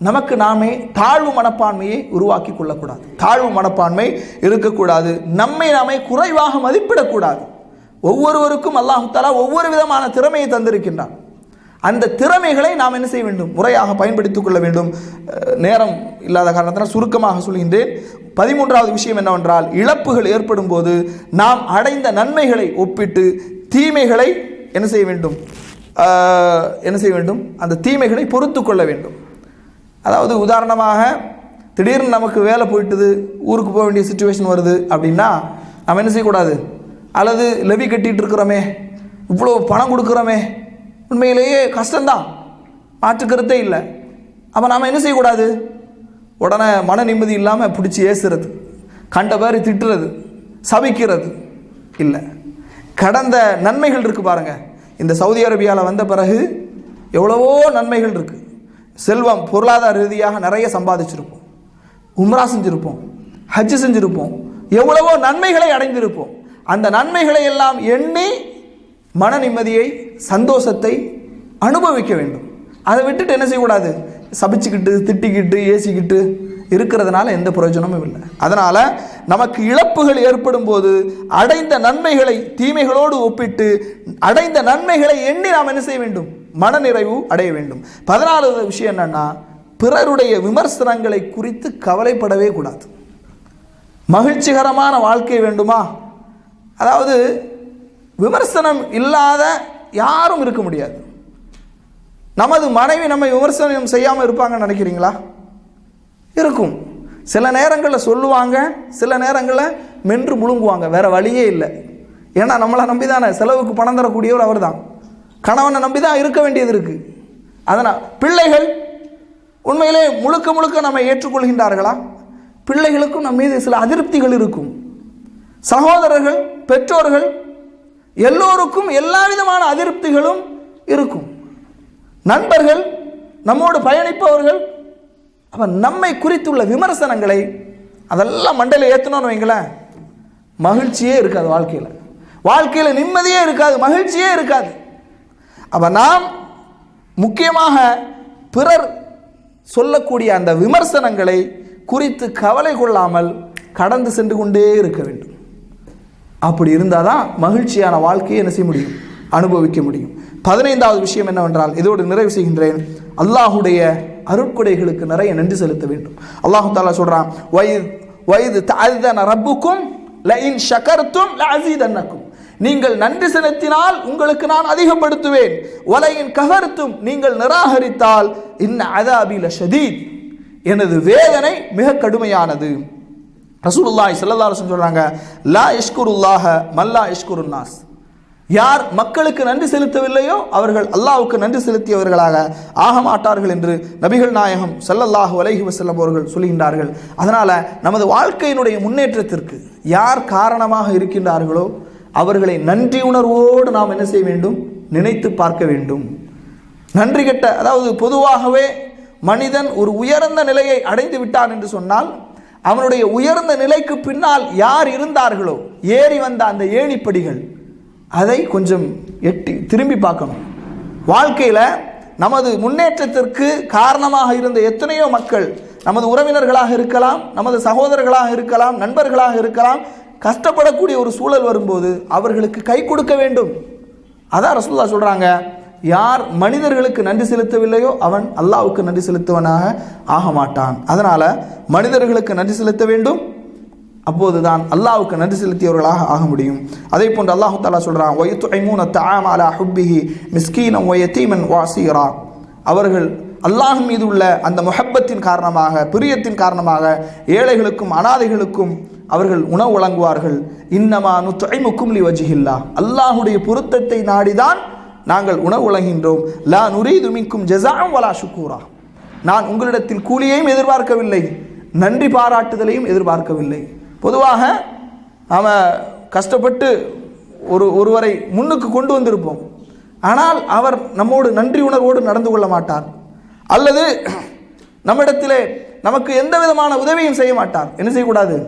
நமக்கு நாமே தாழ்வு மனப்பான்மையை உருவாக்கி கொள்ளக்கூடாது. தாழ்வு மனப்பான்மை இருக்கக்கூடாது. நம்மை நாமே குறைவாக மதிப்பிடக்கூடாது. ஒவ்வொருவருக்கும் அல்லாஹ் தஆலா ஒவ்வொரு விதமான திறமையை தந்திருக்கின்றான். அந்த திறமைகளை நாம் என்ன செய்ய வேண்டும்? முறையாக பயன்படுத்திக் கொள்ள வேண்டும். நேரம் இல்லாத காரணத்தினால் சுருக்கமாக சொல்கின்றேன். 13வது விஷயம் என்னவென்றால், இழப்புகள் ஏற்படும் போது நாம் அடைந்த நன்மைகளை ஒப்பிட்டு தீமைகளை என்ன செய்ய வேண்டும்? அந்த தீமைகளை பொறுத்து கொள்ள வேண்டும். அதாவது உதாரணமாக, திடீர்னு நமக்கு வேலை போயிட்டுது, ஊருக்கு போக வேண்டிய சிச்சுவேஷன் வருது அப்படின்னா நம்ம என்ன செய்யக்கூடாது? அல்லது லெவி கட்டிகிட்டு இருக்கிறோமே, இவ்வளோ பணம் கொடுக்குறோமே, உண்மையிலேயே கஷ்டம்தான், மாற்றுக்கருத்தே இல்லை. அப்போ நாம் என்ன செய்யக்கூடாது? உடனே மன நிம்மதி இல்லாமல் பிடிச்சி ஏசுறது, கண்ட பேர் திட்டுறது, சபிக்கிறது இல்லை. கடந்த நன்மைகள் இருக்குது பாருங்கள். இந்த சவுதி அரேபியாவில் வந்த பிறகு எவ்வளவோ நன்மைகள் இருக்குது. செல்வம், பொருளாதார ரீதியாக நிறைய சம்பாதிச்சிருப்போம், உம்ரா செஞ்சுருப்போம், ஹஜ் செஞ்சுருப்போம், எவ்வளவோ நன்மைகளை அடைந்திருப்போம். அந்த நன்மைகளை எல்லாம் எண்ணி மன நிம்மதியை, சந்தோஷத்தை அனுபவிக்க வேண்டும். அதை விட்டுட்டு என்ன செய்யக்கூடாது? சபிச்சுக்கிட்டு திட்டிக்கிட்டு ஏசிக்கிட்டு இருக்கிறதுனால எந்த பிரயோஜனமும் இல்லை. அதனால் நமக்கு இழப்புகள் ஏற்படும் போது அடைந்த நன்மைகளை தீமைகளோடு ஒப்பிட்டு அடைந்த நன்மைகளை எண்ணி நாம் என்ன செய்ய வேண்டும்? மனநிறைவு அடைய வேண்டும். 14வது விஷயம் என்னன்னா, பிறருடைய விமர்சனங்களை குறித்து கவலைப்படவே கூடாது. மகிழ்ச்சிகரமான வாழ்க்கை வேண்டுமா? அதாவது விமர்சனம் இல்லாத யாரும் இருக்க முடியாது. நமது மனைவி நம்மை விமர்சனம் செய்யாமல் இருப்பாங்கன்னு நினைக்கிறீங்களா? இருக்கும். சில நேரங்களில் சொல்லுவாங்க, சில நேரங்களில் மென்று முழுங்குவாங்க, வேற வழியே இல்லை. ஏன்னா நம்மளை நம்பி தானே, செலவுக்கு பணம் தரக்கூடியவர் அவர் தான், கணவனை நம்பி தான் இருக்க வேண்டியது இருக்குது. அதனால் பிள்ளைகள் உண்மையிலே முழுக்க நம்ம ஏற்றுக்கொள்கின்றார்களா? பிள்ளைகளுக்கும் நம்ம மீது சில அதிருப்திகள் இருக்கும். சகோதரர்கள், பெற்றோர்கள் எல்லோருக்கும் எல்லா விதமான அதிருப்திகளும் இருக்கும். நண்பர்கள், நம்மோடு பயணிப்பவர்கள், அப்போ நம்மை குறித்துள்ள விமர்சனங்களை அதெல்லாம் மண்டையில் ஏற்றணும்னு வைங்களேன், மகிழ்ச்சியே இருக்காது. வாழ்க்கையில் நிம்மதியே இருக்காது, மகிழ்ச்சியே இருக்காது. அப்போ நாம் முக்கியமாக பிறர் சொல்லக்கூடிய அந்த விமர்சனங்களை குறித்து கவலை கொள்ளாமல் கடந்து சென்று கொண்டே இருக்க வேண்டும். அப்படி இருந்தால் தான் மகிழ்ச்சியான வாழ்க்கையை என்ன செய்ய முடியும்? அனுபவிக்க முடியும். 15வது விஷயம் என்னவென்றால், இதோடு நிறைவு செய்கின்றேன், அல்லாஹுடைய அருட்கொடைகளுக்கு நிறைய நன்றி செலுத்த வேண்டும். அல்லாஹு தஆலா சொல்றான், வயது தஅதன ரப்புக்கும் லஇன் ஷகர்தும் லஅஸீதன்னக்கும், நீங்கள் நன்றி செலுத்தினால் உங்களுக்கு நான் அதிகப்படுத்துவேன். வலஇன் கஃபர்தும், நீங்கள் நிராகரித்தால் இன்ன அஸாபி லஷதீத், எனது வேதனை மிக கடுமையானது. ரசூலுல்லாஹி ஸல்லல்லாஹு அலைஹி வஸல்லம் சொல்றாங்க, லா யஷ்குருல்லாஹ மல்லா யஷ்குருன் நாஸ். யார் மக்களுக்கு நன்றி செலுத்தவில்லையோ அவர்கள் அல்லாஹ்வுக்கு நன்றி செலுத்தியவர்களாக ஆக மாட்டார்கள் என்று நபிகள் நாயகம் ஸல்லல்லாஹு அலைஹி வஸல்லம் அவர்கள் சொல்கின்றார்கள். அதனால நமது வாழ்க்கையினுடைய முன்னேற்றத்திற்கு யார் காரணமாக இருக்கின்றார்களோ அவர்களை நன்றி உணர்வோடு நாம் என்ன செய்ய வேண்டும்? நினைத்து பார்க்க வேண்டும். நன்றி கெட்ட, அதாவது பொதுவாகவே மனிதன் ஒரு உயர்ந்த நிலையை அடைந்து விட்டான் என்று சொன்னால் அவனுடைய உயர்ந்த நிலைக்கு பின்னால் யார் இருந்தார்களோ ஏறி வந்த அந்த ஏணிப்படிகள் அதை கொஞ்சம் எட்டி திரும்பி பார்க்கணும். வாழ்க்கையில் நமது முன்னேற்றத்திற்கு காரணமாக இருந்த எத்தனையோ மக்கள் நமது உறவினர்களாக இருக்கலாம், நமது சகோதரர்களாக இருக்கலாம், நண்பர்களாக இருக்கலாம். கஷ்டப்படக்கூடிய ஒரு சூழல் வரும்போது அவர்களுக்கு கை கொடுக்க வேண்டும். அதான் ரசூலுல்லாஹ் சொல்றாங்க, யார் மனிதர்களுக்கு நன்றி செலுத்தவில்லையோ அவன் அல்லாஹ்வுக்கு நன்றி செலுத்துவனாக ஆக மாட்டான். அதனால மனிதர்களுக்கு நன்றி செலுத்த வேண்டும், அப்போதுதான் அல்லாஹ்வுக்கு நன்றி செலுத்தியவர்களாக ஆக முடியும். அதே போன்று அல்லாஹ் தஆலா சொல்றான், வயதுஇமூன தஆம அலா ஹுப்பிஹி மிஸ்கீனன் வ யதீமன் வ அஸீரா. அவர்கள் அல்லாஹ் மீது உள்ள அந்த முஹப்பத்தின் காரணமாக, பிரியத்தின் காரணமாக ஏழைகளுக்கும் அனாதைகளுக்கும் அவர்கள் உணவு வழங்குவார்கள். இன்னமா நுத்இமுக்கும் லிவஜ்ஹில்லாஹ், அல்லாஹ்வுடைய பொருத்தத்தை நாடிதான் நாங்கள் உணவு வழங்குகின்றோம். லா நுரீது மின்கும் ஜஸாஅன் வலா ஷுக்கூரா, நான் உங்களிடத்தில் கூலியையும் எதிர்பார்க்கவில்லை, நன்றி பாராட்டுதலையும் எதிர்பார்க்கவில்லை. பொதுவாக நாம் கஷ்டப்பட்டு ஒருவரை முன்னுக்கு கொண்டு வந்திருப்போம், ஆனால் அவர் நம்மோடு நன்றி உணர்வோடு நடந்து கொள்ள மாட்டார், அல்லது நம்மிடத்திலே நமக்கு எந்த விதமான உதவியும் செய்ய மாட்டார். என்ன செய்யக்கூடாது?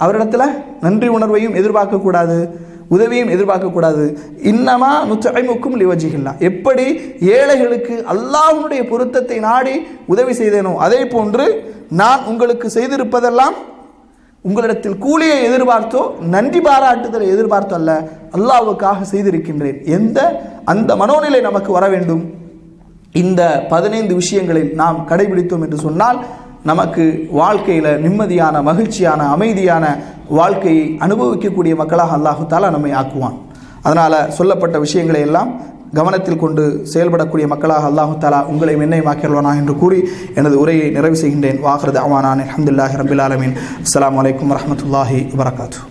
அவரிடத்தில் நன்றி உணர்வையும் எதிர்பார்க்கக்கூடாது, உதவியும் எதிர்பார்க்கக்கூடாது. இன்னமா நுத்இமுக்கும் லிவஜ்ஹில்லாஹ், எப்படி ஏழைகளுக்கு அல்லாஹ்வுடைய பொருத்தத்தை நாடி உதவி செய்தேனோ அதே போன்று நான் உங்களுக்கு செய்திருப்பதெல்லாம் உங்களிடத்தில் கூலியை எதிர்பார்த்தோ நன்றி பாராட்டுதலை எதிர்பார்த்தோ அல்ல, அல்லாஹ்வுக்காக செய்திருக்கின்றேன். அந்த மனோநிலை நமக்கு வர வேண்டும். இந்த 15 விஷயங்களில் நாம் கடைபிடித்தோம் என்று சொன்னால் நமக்கு வாழ்க்கையில் நிம்மதியான, மகிழ்ச்சியான, அமைதியான வாழ்க்கையை அனுபவிக்கக்கூடிய மக்களாக அல்லாஹு தஆலா நம்மை ஆக்குவான். அதனால் சொல்லப்பட்ட விஷயங்களை எல்லாம் கவனத்தில் கொண்டு செயல்படக்கூடிய மக்களாக அல்லாஹு தஆலா உங்களை என்னையுமாக்கியல்வானா என்று கூறி எனது உரையை நிறைவு செய்கின்றேன். வாஹிரு தஅவானா அல்ஹம்துலில்லாஹி ரப்பில் ஆலமீன். அஸ்ஸலாமு அலைக்கும் வரஹ்மத்துல்லாஹி வபரகாத்துஹு.